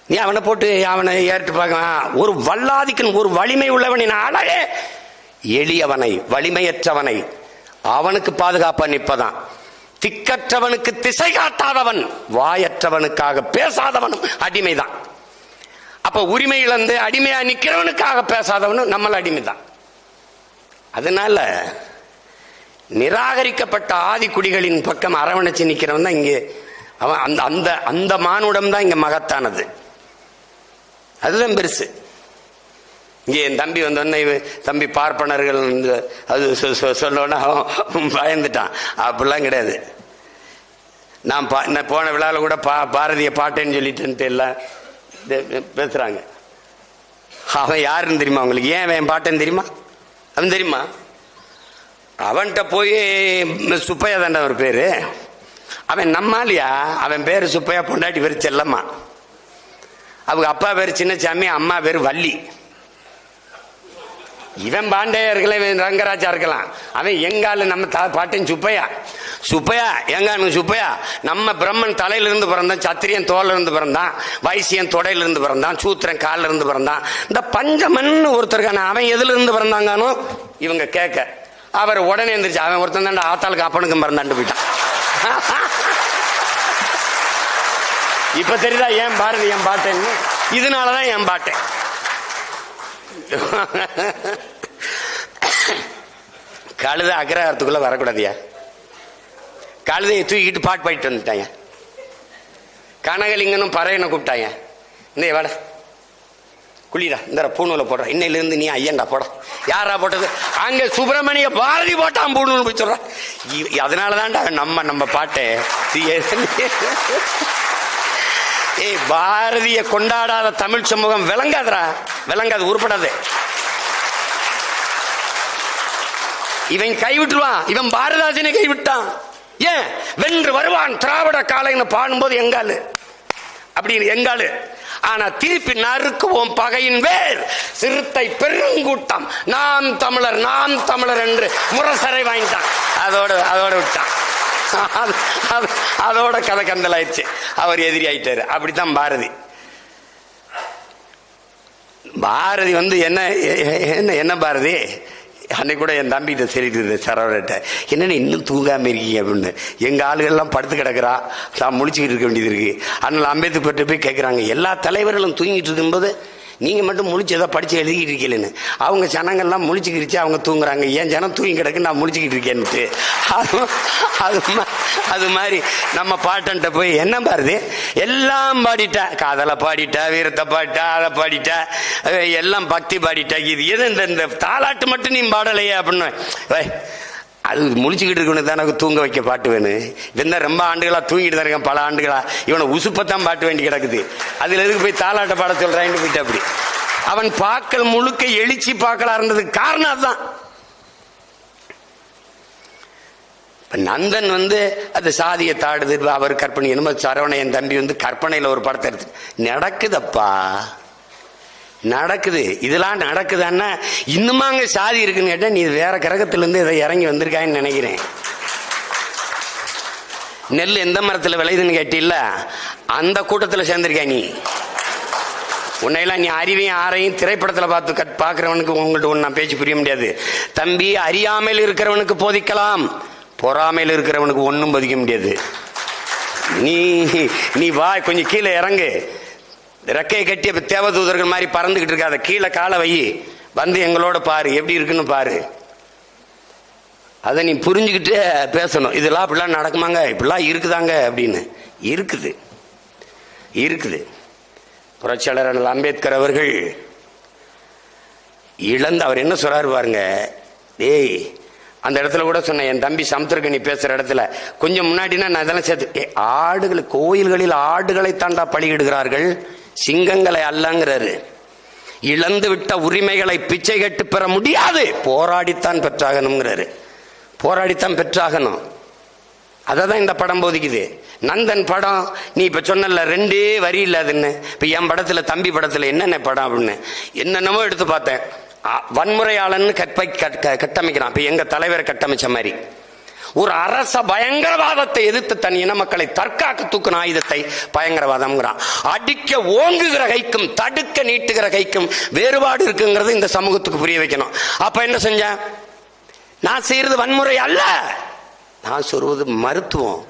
நீ அவனை போட்டு அவனை ஏற்று பார்க்க, ஒரு வல்லாதிக்கன், ஒரு வலிமை உள்ளவனின் அழகே எளியவனை, வலிமையற்றவனை அவனுக்கு பாதுகாப்பா நிற்பதான். திக்கற்றவனுக்கு திசை காட்டாதவன், வாயற்றவனுக்காக பேசாதவனும் அடிமைதான். அப்ப உரிமை இழந்து அடிமையா நிக்கிறவனுக்காக பேசாதவனும் நம்மள அடிமைதான். அதனால நிராகரிக்கப்பட்ட ஆதி குடிகளின் பக்கம் அரவணைச்சு நிக்கிறவன் தான் இங்கே அவன். அந்த அந்த மானுடம் தான் இங்க மகத்தானது, அதுதான் பெருசு. இங்கே என் தம்பி வந்தோடனே தம்பி பார்ப்பனர்கள் அது சொல்லோன்னா அவன் பயந்துட்டான். அப்படிலாம் கிடையாது. நான் போன விழாவில் கூட பாரதிய பாட்டேன்னு சொல்லிட்டு எல்லாம் பேசுறாங்க. அவன் யாருன்னு தெரியுமா உங்களுக்கு? ஏன் அவன் பாட்டேன்னு தெரியுமா? அவன் தெரியுமா? அவன்கிட்ட போய் சுப்பையா தாண்ட ஒரு பேரு. அவன் நம்மாலியா, அவன் பேரு சுப்பையா, பொண்டாட்டி பேரு செல்லம்மா, அவங்க அப்பா பேரு சின்னசாமி, அம்மா பேரு வள்ளி. இவன் பாண்டையா இருக்கலாம், இவன் ரங்கராஜா இருக்கலாம். அவன் எங்காலு நம்ம பாட்டன் சுப்பையா. சுப்பையா எங்கானு சுப்பையா நம்ம பிரம்மன் தலையிலிருந்து பிறந்தான், சத்திரியன் தோல்ல இருந்து பிறந்தான், வைசியன் தொடையில இருந்து பிறந்தான், சூத்திரன் காலில் இருந்து பிறந்தான். இந்த பஞ்சமன் ஒருத்தருக்கான அவன் எதுல இருந்து பிறந்தாங்கானோ இவங்க கேட்க, அவர் உடனே எந்திரிச்சு அவன் ஒருத்தன் தான் ஆத்தாளுக்கு அப்பனுக்கும் பிறந்தாண்டு போயிட்டான். இப்ப தெரியுதா ஏன் பாரதி என் பாட்டேன்னு? இதனாலதான் என் பாட்டேன். கழுத அக்ரஹாரத்துக்குள்ள வரக்கூடாதியா. கழுதையை தூக்கிட்டு பாட்டு பாடிட்டு வந்துட்டாங்க. கனகலிங்கனும் பறையனை கூப்பிட்டாங்க. இந்த வேலை குளிரா இந்த பூணூல போடுற, இன்னையில இருந்து நீ ஐயன்டா போட. யாரா போட்டது? அங்க சுப்பிரமணிய பாரதி போட்டான் பூணூல் போய் சொல்ற. அதனாலதான்டா நம்ம பாட்டை பாரதிய கொண்டாடாத தமிழ் சமூகம் விளங்காதரா, விளங்காது, உருப்படாது. இவன் கைவிட்டுருவான், இவன் பாரதாசனை கைவிட்டான். ஏன்? வென்று வருவான் திராவிட காலைன்னு பாடும்போது எங்காலு அப்படின்னு எங்காலு. ஆனா திருப்பி நறுக்குவோம் பகையின் வேர் சிறுத்தை பெருங்கூட்டம், நாம் தமிழர் நாம் தமிழர் என்று முரசரை வாங்கிட்டான். அதோட விட்டான். அதோட கதை கந்தலாயிடுச்சு. அவர் எதிரி ஆயிட்டாரு. அப்படித்தான் பாரதி. பாரதி என்ன என்ன என்ன பாரதி, அன்னைக்கு கூட என் தம்பிகிட்ட சொல்லிட்டு சரவரட்ட, என்னென்ன இன்னும் தூங்காம இருக்கீங்க அப்படின்னு. எங்க ஆளுகள்லாம் படுத்து கிடக்குறா, நான் முழிச்சுக்கிட்டு இருக்க வேண்டியது இருக்கு. அதனால அம்பேத்கர் போய் கேட்குறாங்க, எல்லா தலைவர்களும் தூங்கிட்டு இருக்கும்போது நீங்க மட்டும் முழிச்சு ஏதோ படிச்சு எழுதிக்கிட்டு இருக்கீங்கன்னு. அவங்க ஜனங்கள்லாம் முழிச்சுக்கிடுச்சு, அவங்க தூங்குறாங்க, ஏன் ஜனம் தூங்கி கிடக்கு, நான் முழிச்சுக்கிட்டு இருக்கேன்ட்டு. அது மாதிரி நம்ம பாட்டன்ட்ட போய் என்ன பாருது, எல்லாம் பாடிட்டா, காதலை பாடிட்டா, வீரத்தை பாடிட்டா, அதை பாடிட்டா, எல்லாம் பக்தி பாடிட்டா, இது எது இந்த தாலாட்டு மட்டும் நீ பாடலையே அப்படின்னு. அது முழிச்சுக்கிட்டு இருக்கணும் தான் எனக்கு தூங்க வைக்க பாட்டு வேணும். இவன் ரொம்ப ஆண்டுகளா தூங்கிட்டு தான் இருக்கான், பல ஆண்டுகளா. இவனை உசுப்பத்தான் பாட்டு வேண்டி கிடக்குது, அதுல எதுக்கு போய் தாலாட்ட பாட சொல்றான்னு போயிட்டு அப்படி. அவன் பாக்கள் முழுக்க எழுச்சி பாக்களா இருந்ததுக்கு காரணம் அதுதான். நந்தன் அது சாதியை தாடுது, அவர் கற்பனை என்னமோ சரவண என் தம்பி கற்பனையில ஒரு படத்தை எடுத்து நடக்குதப்பா, நடக்குது. இதெல்லாம் நடக்குதான்னா இன்னுமா அங்க சாதி இருக்குன்னு கேட்டா, நீ வேற கிரகத்திலிருந்து இதை இறங்கி வந்திருக்கான்னு நினைக்கிறேன். நெல் எந்த மரத்துல விளையுதுன்னு கேட்டில்ல, அந்த கூட்டத்துல சேர்ந்திருக்கா நீ. உன்னையெல்லாம் நீ அறிவையும் ஆரையும் திரைப்படத்துல பார்த்து பாக்குறவனுக்கு உங்கள்கிட்ட ஒன்னு நான் பேச்சு புரிய முடியாது தம்பி. அறியாமையில் இருக்கிறவனுக்கு போதிக்கலாம், பொறாமையில் இருக்கிறவனுக்கு ஒன்னும் போதிக்க முடியாது. நீ வா, கொஞ்சம் கீழே இறங்கு, ரெக்கையை கட்டி தேவதூதர்கள் மாதிரி பறந்துகிட்டு இருக்காத, கீழே காலை வை, எங்களோட பாரு எப்படி இருக்குன்னு பாரு. அதை நீ புரிஞ்சுக்கிட்டு பேசணும். இதெல்லாம் அப்படிலாம் நடக்குமாங்க, இப்படிலாம் இருக்குதாங்க அப்படின்னு. இருக்குது இருக்குது. புரட்சியாளர் அம்பேத்கர் அவர்கள் அவர் என்ன சொல்றாரு பாருங்க. டேய், அந்த இடத்துல கூட சொன்ன, என் தம்பி சமுத்திரக்கனி பேசுற இடத்துல கொஞ்சம் முன்னாடினா நான் இதெல்லாம் சேர்த்து, ஆடுகள் கோயில்களில் ஆடுகளை தாண்டா பலியிடுகிறார்கள், சிங்கங்களை அல்லங்கிறாரு. இழந்து விட்ட உரிமைகளை பிச்சை கட்டு பெற முடியாது, போராடித்தான் பெற்றாகணுங்கிறாரு. போராடித்தான் பெற்றாகணும். அததான் இந்த படம் போதிக்குது. நந்தன் படம் நீ இப்ப சொன்ன ரெண்டே வரி இல்லாதுன்னு. இப்ப என் படத்துல, தம்பி படத்துல என்னென்ன படம் அப்படின்னு என்னென்னமோ எடுத்து பார்த்தேன். வன்முறையாளன்னு கட்டமைக்கிறான். இப்ப எங்க தலைவரை கட்டமைச்ச மாதிரி ஒரு அரச பயங்கரவாதத்தை எதிர்த்து தன் இன மக்களை தற்காக்க தூக்கின ஆயுதத்தை பயங்கரவாதம். அடிக்க ஓங்குகிற கைக்கும் தடுக்க நீட்டுகிற கைக்கும் வேறுபாடு இருக்குங்கிறது இந்த சமூகத்துக்கு புரிய வைக்கணும். அப்ப என்ன செஞ்ச, நான் செய்யறது வன்முறை அல்ல, நான் சொல்வது மருத்துவம்.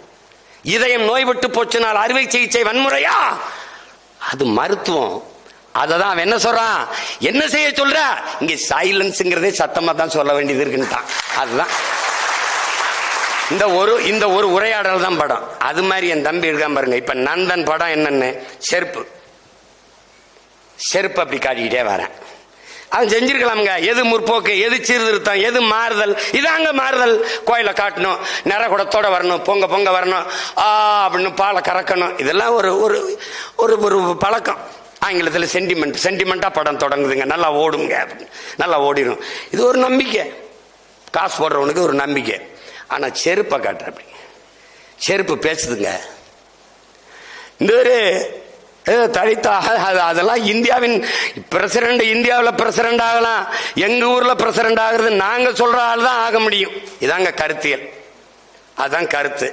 இதயம் நோய்விட்டு போச்சுனால் அறுவை சிகிச்சை வன்முறையா? அது மருத்துவம். அததான் அவன் என்ன சொல்றான், என்ன செய்ய சொல்ற, இங்க சைலன்ஸ்ங்கிறதே சத்தமா தான் சொல்ல வேண்டியது இருக்குன்னுட்டான். அதுதான் இந்த ஒரு உரையாடல் தான் படம். அது மாதிரி என் தம்பி இருக்கான் பாருங்க. இப்ப நந்தன் படம் என்னன்னு, செருப்பு அப்படி காட்டிக்கிட்டே வரேன். அவன் செஞ்சிருக்கலாம்ங்க. எது முற்போக்கு, எது சீர்திருத்தம், எது மாறுதல், இதாங்க மாறுதல். கோயில காட்டணும், நிற குடத்தோட வரணும், பொங்க வரணும், அப்படின்னு பாலை கறக்கணும். இதெல்லாம் ஒரு ஒரு பழக்கம். ஆங்கிலத்தில் சென்டிமெண்டா படம் தொடங்குதுங்க, நல்லா ஓடுங்க, நல்லா ஓடிடும். இது ஒரு நம்பிக்கை, காசு போடுறவனுக்கு ஒரு நம்பிக்கை. ஆனா செருப்பை காட்டுற, அப்படி செருப்பு பேசுதுங்க. இந்த ஒரு தலித்தா, அதெல்லாம் இந்தியாவின் பிரசிடண்ட், இந்தியாவில் பிரசிடண்ட் ஆகலாம், எங்க ஊர்ல பிரசிடண்ட் ஆகுறது நாங்க சொல்ற ஆள் தான் ஆக முடியும். இதாங்க கருத்தியல், அதான் கருத்து.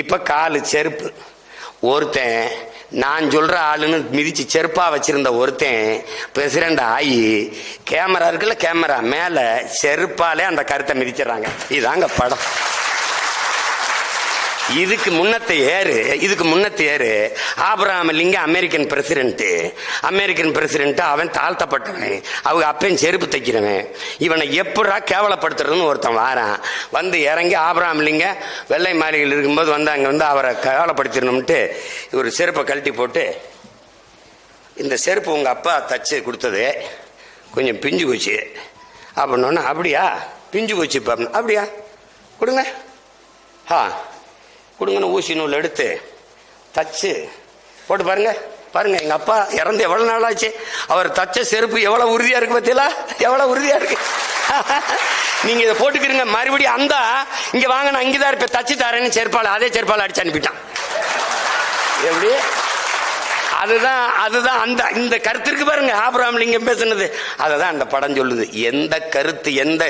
இப்ப காலு செருப்பு. ஒருத்தன் நான் சொல்ற ஆளுன்னு மிதிச்சு செருப்பா வச்சிருந்த ஒருத்தன் பிரசிடண்ட் ஆகி, கேமரா இருக்குல்ல, கேமரா மேல செருப்பாலே அந்த கருத்தை மிதிச்சிடறாங்க. இதாங்க படம். இதுக்கு முன்னத்தை ஏறு ஆபிரகாம் லிங்கன் அமெரிக்கன் பிரசிடென்ட். அவன் தாழ்த்தப்பட்டவன், அவங்க அப்பன் செருப்பு தைக்கிறவன். இவனை எப்படா கேவலப்படுத்துறதுன்னு ஒருத்தன் வாரான். இறங்கி ஆபிரகாம் லிங்கன் வெள்ளை மாளிகையில் இருக்கும்போது அங்க அவரை கேவலப்படுத்திடணும்ட்டு ஒரு செருப்பை கழட்டி போட்டு, இந்த செருப்பு உங்க அப்பா தச்சு கொடுத்தது, கொஞ்சம் பிஞ்சு போச்சு அப்படின்னா, அப்படியா பிஞ்சு போச்சு அப்படியா, கொடுங்க கொடுங்கன்னு ஊசி நூல் எடுத்து தச்சு போட்டு பாருங்க. எங்க அப்பா இறந்து எவ்வளவு நாள் ஆச்சு, அவர் தச்ச செருப்பு எவ்வளவு உறுதியா இருக்கு பத்தியா, எவ்வளவு உறுதியா இருக்கு. நீங்க இதை போட்டுக்கிறீங்க, மறுபடியும் இங்க வாங்க, நான் இங்கதான் இருப்பேன், தச்சு தரேன்னு செருப்பால, அதே செருப்பால அடிச்சு அனுப்பிட்டான். எப்படி? அதுதான் இந்த கருத்திற்கு பாருங்க ஆபிரகாம் லிங்கம் பேசுனது. அததான் அந்த படம் சொல்லுது. எந்த கருத்து, எந்த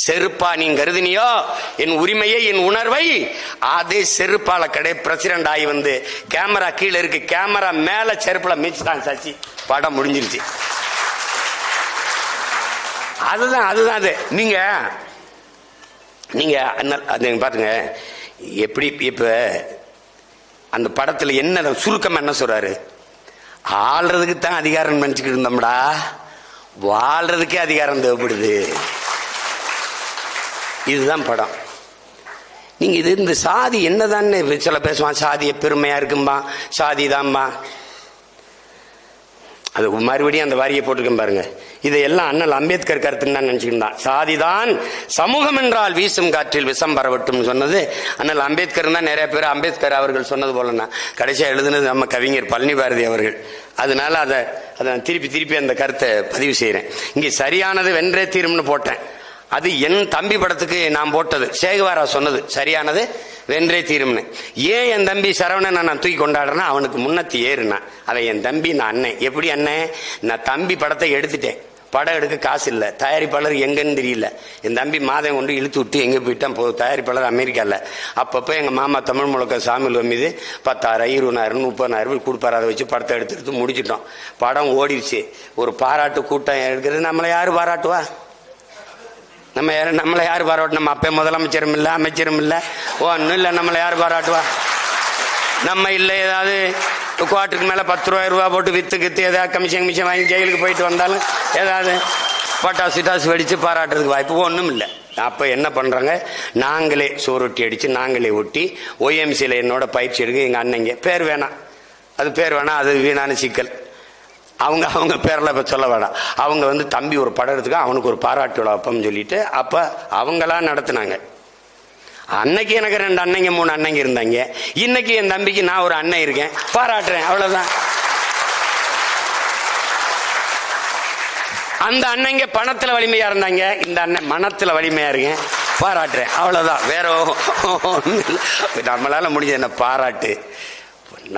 செருப்பா நீ கருதினியோ என் உரிமையை, என் உணர்வை, அதே செருப்பால பிரசிடண்ட் ஆகி கேமரா கீழே இருக்கு, கேமரா மேல செருப்புல மிதிச்சுட்டான் சச்சி. படம் முடிஞ்சிருச்சு. அதுதான் அது. நீங்க பாத்துங்க எப்படி இப்ப அந்த படத்துல என்ன சுருக்கம் என்ன சொல்றாரு, ஆள்றதுக்கு தான் அதிகாரம் நினைச்சுக்கிட்டு இருந்தோம்டா, வாழ்றதுக்கே அதிகாரம் தேவைப்படுது. இதுதான் படம். நீங்க இந்த சாதி என்னதான் சில பேசுவான், சாதிய பெருமையா இருக்கும்பா, சாதி தான்பா. அது மறுபடியும் அந்த வாரியை போட்டிருக்கேன் பாருங்க. இதையெல்லாம் அண்ணல் அம்பேத்கர் கருத்துன்னு தான் நினைச்சுக்கிட்டான். சாதிதான் சமூகம் என்றால் வீசும் காற்றில் விஷம் பரவட்டும் சொன்னது அண்ணல் அம்பேத்கர் தான். நிறைய பேர் அம்பேத்கர் அவர்கள் சொன்னது போலன்னா கடைசியா எழுதுனது நம்ம கவிஞர் பழனி பாரதி அவர்கள். அதனால அதை நான் திருப்பி அந்த கருத்தை பதிவு செய்யறேன். இங்கே சரியானது வென்றே தீரும்னு போட்டேன். அது என் தம்பி படத்துக்கு நான் போட்டது. சேகுவாரா சொன்னது சரியானது வென்றே தீரும்னு. ஏன் என் தம்பி சரவணன் நான் தூக்கி கொண்டாடுறேன்னா அவனுக்கு முன்னத்தி ஏறுனா அவன் என் தம்பி, நான் அண்ணன். எப்படி அண்ணன்? நான் தம்பி படத்தை எடுத்துட்டேன், படம் எடுக்க காசு இல்லை, தயாரிப்பாளர் எங்கன்னு தெரியல. என் தம்பி மாதம் கொண்டு இழுத்து விட்டு எங்கே போயிட்டான், தயாரிப்பாளர் அமெரிக்காவில். அப்பப்போ எங்கள் மாமா தமிழ் முழக்க சாமியில் மீது 10,000 20,000 30,000 கொடுப்பாரு. அதை வச்சு படத்தை எடுத்து முடிச்சிட்டோம். படம் ஓடிடுச்சு. ஒரு பாராட்டு கூட்டம் எடுக்கிறது. நம்மளை யாரு பாராட்டுவா? நம்மளை யார் பாராட்டு? நம்ம அப்பே முதலமைச்சரும் இல்லை, அமைச்சரும் இல்லை, ஒன்றும் இல்லை. நம்மளை யார் பாராட்டுவா? நம்ம இல்லை ஏதாவது குவார்ட்டருக்கு மேலே 10 ரூபா போட்டு வித்து ஏதாவது கமிஷன் வாங்கி ஜெயிலுக்கு போயிட்டு வந்தாலும் ஏதாவது பட்டாசு வெடிச்சு பாராட்டுறதுக்கு வாய்ப்பு ஒன்றும் இல்லை. அப்போ என்ன பண்ணுறாங்க, நாங்களே சோரொட்டி அடித்து நாங்களே ஒட்டி OMCயில் என்னோட பயிற்சி எடுக்க எங்கள் அண்ணங்க பேர் வேணாம், அது வீணான சிக்கல். அவங்க பேரில் இப்போ சொல்ல வேண்டாம். அவங்க தம்பி ஒரு படம் எடுத்துக்க அவனுக்கு ஒரு பாராட்டு விழா வைப்போம்னு சொல்லிட்டு அப்போ அவங்களா நடத்தினாங்க. அன்னைக்கு எனக்கு 2 அண்ணங்க 3 அண்ணங்க இருந்தாங்க. இன்னைக்கு என் தம்பிக்கு நான் ஒரு அண்ணன் இருக்கேன், பாராட்டுறேன், அவ்வளவுதான். அந்த அண்ணங்க பணத்துல வலிமையா இருந்தாங்க, இந்த அண்ணன் மனத்துல வலிமையா இருக்கேன், பாராட்டுறேன், அவ்வளவுதான். வேற நம்மளால முடிஞ்சது என்ன? பாராட்டு.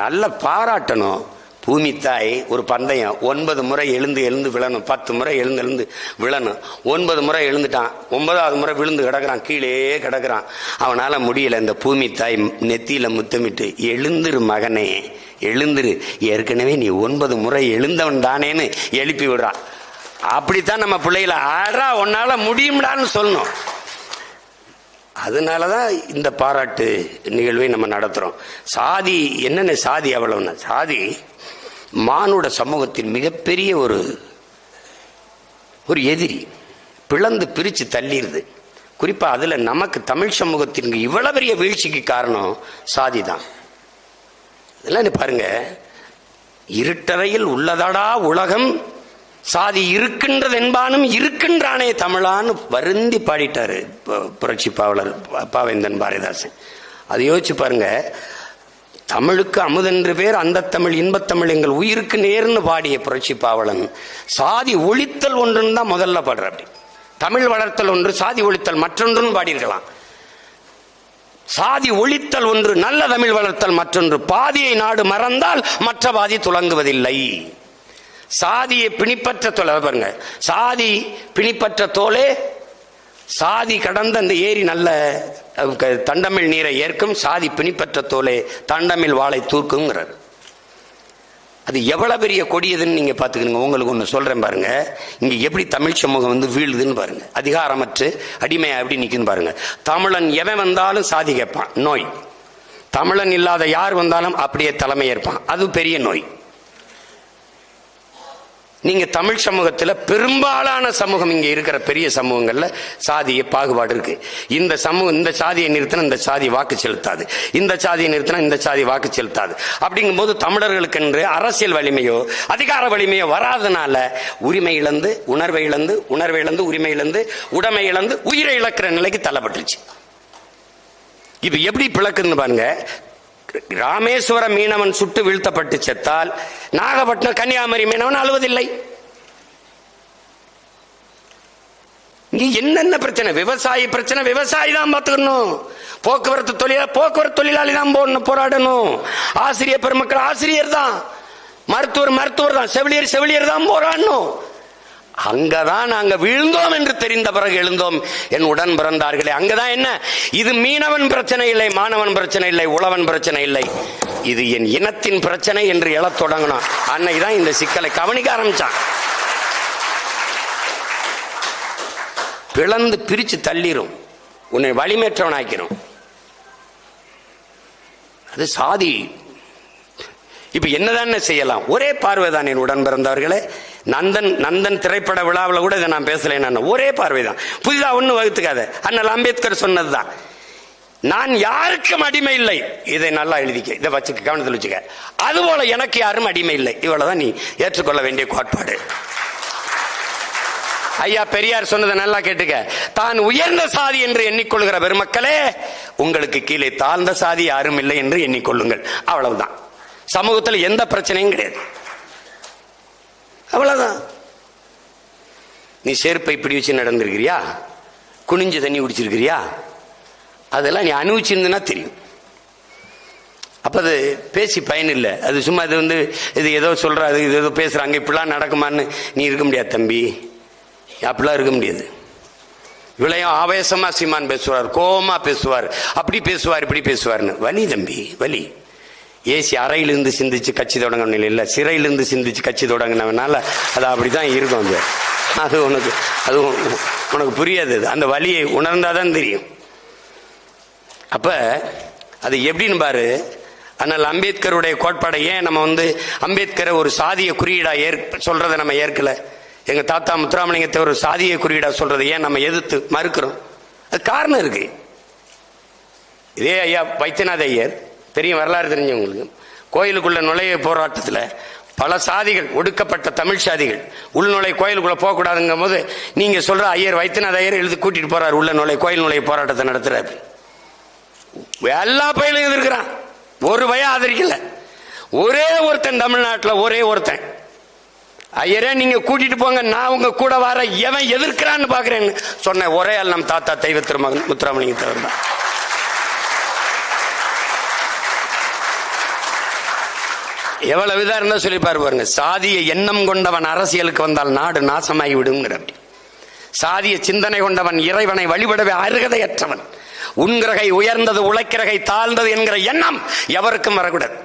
நல்ல பாராட்டணும். பூமி தாய் ஒரு பந்தயம் 9 முறை எழுந்து விழணும், 10 முறை எழுந்து விழணும். 9 முறை எழுந்துட்டான், 9வது முறை விழுந்து கிடக்குறான், கீழே கிடக்குறான். அவனால முடியல. இந்த பூமி தாய் நெத்தியில முத்தமிட்டு, எழுந்துரு மகனே எழுந்துரு, ஏற்கனவே நீ 9 முறை எழுந்தவன் தானேன்னு எழுப்பி விடுறான். அப்படித்தான் நம்ம பிள்ளைகளை ஆறா உன்னால முடியும்டான்னு சொல்லணும். அதனாலதான் இந்த பாராட்டு நிகழ்வை நம்ம நடத்துறோம். சாதி என்னென்ன சாதி அவ்வளவுன்னா, சாதி மானுட சமூகத்தின் மிகப்பெரிய ஒரு எதிரி. பிளந்து பிரிச்சு தள்ளிடுது. குறிப்பா அதுல நமக்கு தமிழ் சமூகத்திற்கு இவ்வளவு பெரிய வீழ்ச்சிக்கு காரணம் சாதி தான். இதெல்லாம் பாருங்க, இருட்டறையில் உள்ளதடா உலகம், சாதி இருக்கின்றது என்பானும் இருக்கின்றானே தமிழான்னு வருந்தி பாடிட்டாரு புரட்சி பாவலர் பாவேந்தன் பாரதிதாசன். அதை யோசிச்சு பாருங்க. தமிழுக்கு அமுதென்று பேர், அந்த தமிழ் இன்பத்தமிழ் எங்கள் உயிருக்கு நேர்னு பாடிய புரட்சி பாவலன் சாதி ஒழித்தல் ஒன்றுன்னு தான் முதல்ல பாடுற. அப்படி தமிழ் வளர்த்தல் ஒன்று, சாதி ஒழித்தல் மற்றொன்றுன்னு பாடியிருக்கலாம். சாதி ஒழித்தல் ஒன்று, நல்ல தமிழ் வளர்த்தல் மற்றொன்று. பாதியை நாடு மறந்தால் மற்ற பாதி துலங்குவதில்லை. சாதியை பிணிப்பற்ற தோலை பாருங்க, சாதி பிணிப்பற்ற தோலே சாதி கடந்த அந்த ஏரி நல்ல தண்டமிழ் நீரை ஏற்கும், சாதி பிணிப்பற்ற தோலே தண்டமிழ் வாளை தூக்குங்கிறார். அது எவ்வளவு பெரிய கொடியதுன்னு நீங்க பாத்துக்கணுங்க. உங்களுக்கு ஒண்ணு சொல்றேன் பாருங்க, இங்க எப்படி தமிழ் சமூகம் வீழுதுன்னு பாருங்க. அதிகாரமற்று அடிமையா எப்படி நிக்குன்னு பாருங்க. தமிழன் எவன் வந்தாலும் சாதி கேட்பான், நோய். தமிழன் இல்லாத யார் வந்தாலும் அப்படியே தலைமை ஏற்பான், அது பெரிய நோய். நீங்க தமிழ் சமூகத்தில் பெரும்பாலான சமூகம் இங்க இருக்கிற பெரிய சமூகங்கள்ல சாதிய பாகுபாடு இருக்கு. இந்த சமூகம் இந்த சாதியை நிறுத்தினா இந்த சாதி வாக்கு செலுத்தாது, இந்த சாதியை நிறுத்தினா இந்த சாதி வாக்கு செலுத்தாது. அப்படிங்கும் போது தமிழர்களுக்கு என்று அரசியல் வலிமையோ அதிகார வலிமையோ வராதனால உரிமை இழந்து உணர்வை இழந்து உரிமை இழந்து உடைமை இழந்து உயிரை இழக்கிற நிலைக்கு தள்ளப்பட்டுருச்சு. இது எப்படி பிளக்குன்னு பாருங்க. ராமேஸ்வர மீனவன் சுட்டு வீழ்த்தப்பட்டு செத்தால் நாகப்பட்டினம் கன்னியாகுமரி மீனவன் அழுவதில்லை. இங்க என்னென்ன பிரச்சனை? விவசாயி பிரச்சனை விவசாயி தான் பார்த்துக்கணும். போக்குவரத்து தொழிலாளி தான் போராடணும். ஆசிரியர் பெருமக்கள் ஆசிரியர் தான், மருத்துவர் தான், செவிலியர் தான் போராடணும். அங்கதான் நாங்க வீழ்ந்தோம் என்று தெரிந்த பிறகு எழுந்தோம் என் உடன் பிறந்தார்களே. அங்கதான் என்ன, இது மீனவன் பிரச்சனை இல்லை, மாணவன் பிரச்சனை இல்லை, உழவன் பிரச்சனை இல்லை, இது என் இனத்தின் பிரச்சனை என்று எழத் தொடங்கணும். அன்னைக்குதான் இந்த சிக்கலை கவனிக்க ஆரம்பிச்சான். பிளந்து பிரிச்சு தள்ளிரும், உன்னை வலிமேற்றவன் ஆக்கிரும். அது சாதி. இப்ப என்னதான் செய்யலாம்? ஒரே பார்வைதான் என் உடன் பிறந்தவர்களே. நந்தன் திரைப்பட விழாவில் கூட இதை நான் பேசல. ஒரே பார்வைதான், புதிதா ஒண்ணு வகுத்துக்காத. அண்ணல் அம்பேத்கர் சொன்னதுதான், நான் யாருக்கும் அடிமை இல்லை. இதை நல்லா எழுதிக்க, இதை வச்சுக்க, கவனத்தில் வச்சுக்க. அதுபோல எனக்கு யாரும் அடிமை இல்லை. இவ்வளவுதான் நீ ஏற்றுக்கொள்ள வேண்டிய கோட்பாடு. ஐயா பெரியார் சொன்னதை நல்லா கேட்டுக்க. தான் உயர்ந்த சாதி என்று எண்ணிக்கொள்கிற பெருமக்களே, உங்களுக்கு கீழே தாழ்ந்த சாதி யாரும் இல்லை என்று எண்ணிக்கொள்ளுங்கள். அவ்வளவுதான். சமூகத்தில் எந்த பிரச்சனையும் கிடையாது. அவ்வளவுதான். நீ செருப்பை இப்படி வச்சு நடந்திருக்கிறியா? குனிஞ்சு தண்ணி குடிச்சிருக்கிறியா? அதெல்லாம் நீ அனுபவிச்சிருந்தா தெரியும். அப்ப அது பேசி பயன் இல்லை. அது சும்மா இது ஏதோ சொல்றாரு, இது ஏதோ பேசுறாங்க, இப்படிலாம் நடக்குமான்னு நீ இருக்க முடியாது தம்பி. அப்படிலாம் இருக்க முடியாது. இவ்வளையும் ஆவேசமா சீமான் பேசுவார், கோபமா பேசுவார், அப்படி பேசுவார், இப்படி பேசுவார்னு. வலி தம்பி, வலி. ஏசி அறையிலிருந்து சிந்திச்சு கட்சி தொடங்கின இல்லை, சிறையிலிருந்து சிந்திச்சு கட்சி தொடங்கினவனால அது அப்படிதான் இருக்கும். அது உனக்கு புரியாது. அந்த வலியை உணர்ந்தாதான் தெரியும். அப்ப அது எப்படின்னு பாரு. ஆனால் அம்பேத்கருடைய கோட்பாடை ஏன் நம்ம அம்பேத்கரை ஒரு சாதிய குறியீடா சொல்றதை நம்ம ஏற்கல? எங்க தாத்தா முத்துராமலிங்கத்தை ஒரு சாதிய குறியீடா சொல்றதை ஏன் நம்ம எதிர்த்து மறுக்கிறோம்? அது காரணம் இருக்கு. இதே ஐயா வைத்தியநாத ஐயர், பெரிய வரலாறு தெரிஞ்சவங்களுக்கு, கோயிலுக்குள்ள நுழைய போராட்டத்தில் பல சாதிகள், ஒடுக்கப்பட்ட தமிழ் சாதிகள் உள்நுழை கோயிலுக்குள்ள போகக்கூடாதுங்கும் போது நீங்க சொல்ற ஐயர் வைத்தியநாத ஐயர் எழுதி கூட்டிட்டு போறாரு உள்ள நுழை கோயில் நுழைய போராட்டத்தை நடத்துறாரு. எல்லா பயிலும் எதிர்க்கிறான், ஒரு பய ஆதரிக்கல. ஒரே ஒருத்தன் தமிழ்நாட்டில், ஒரே ஒருத்தன், ஐயரே நீங்க கூட்டிட்டு போங்க, நான் உங்க கூட வர, எவன் எதிர்க்கிறான்னு பாக்குறேன்னு சொன்ன ஒரே ஆள் நம் தாத்தா தெய்வ திருமகன் முத்துராமலிங்கத்தவர் தான். எவ்வளவு விதா இருந்தா சொல்லி பாருங்க. சாதிய எண்ணம் கொண்டவன் அரசியலுக்கு வந்தால் நாடு நாசமாகி விடுங்கிற. சாதிய சிந்தனை கொண்டவன் இறைவனை வழிபடவே அருகதையற்றவன். உன்கிரகை உயர்ந்தது, உழைக்கிறகை தாழ்ந்தது என்கிற எண்ணம் எவருக்கும் வரக்கூடாது.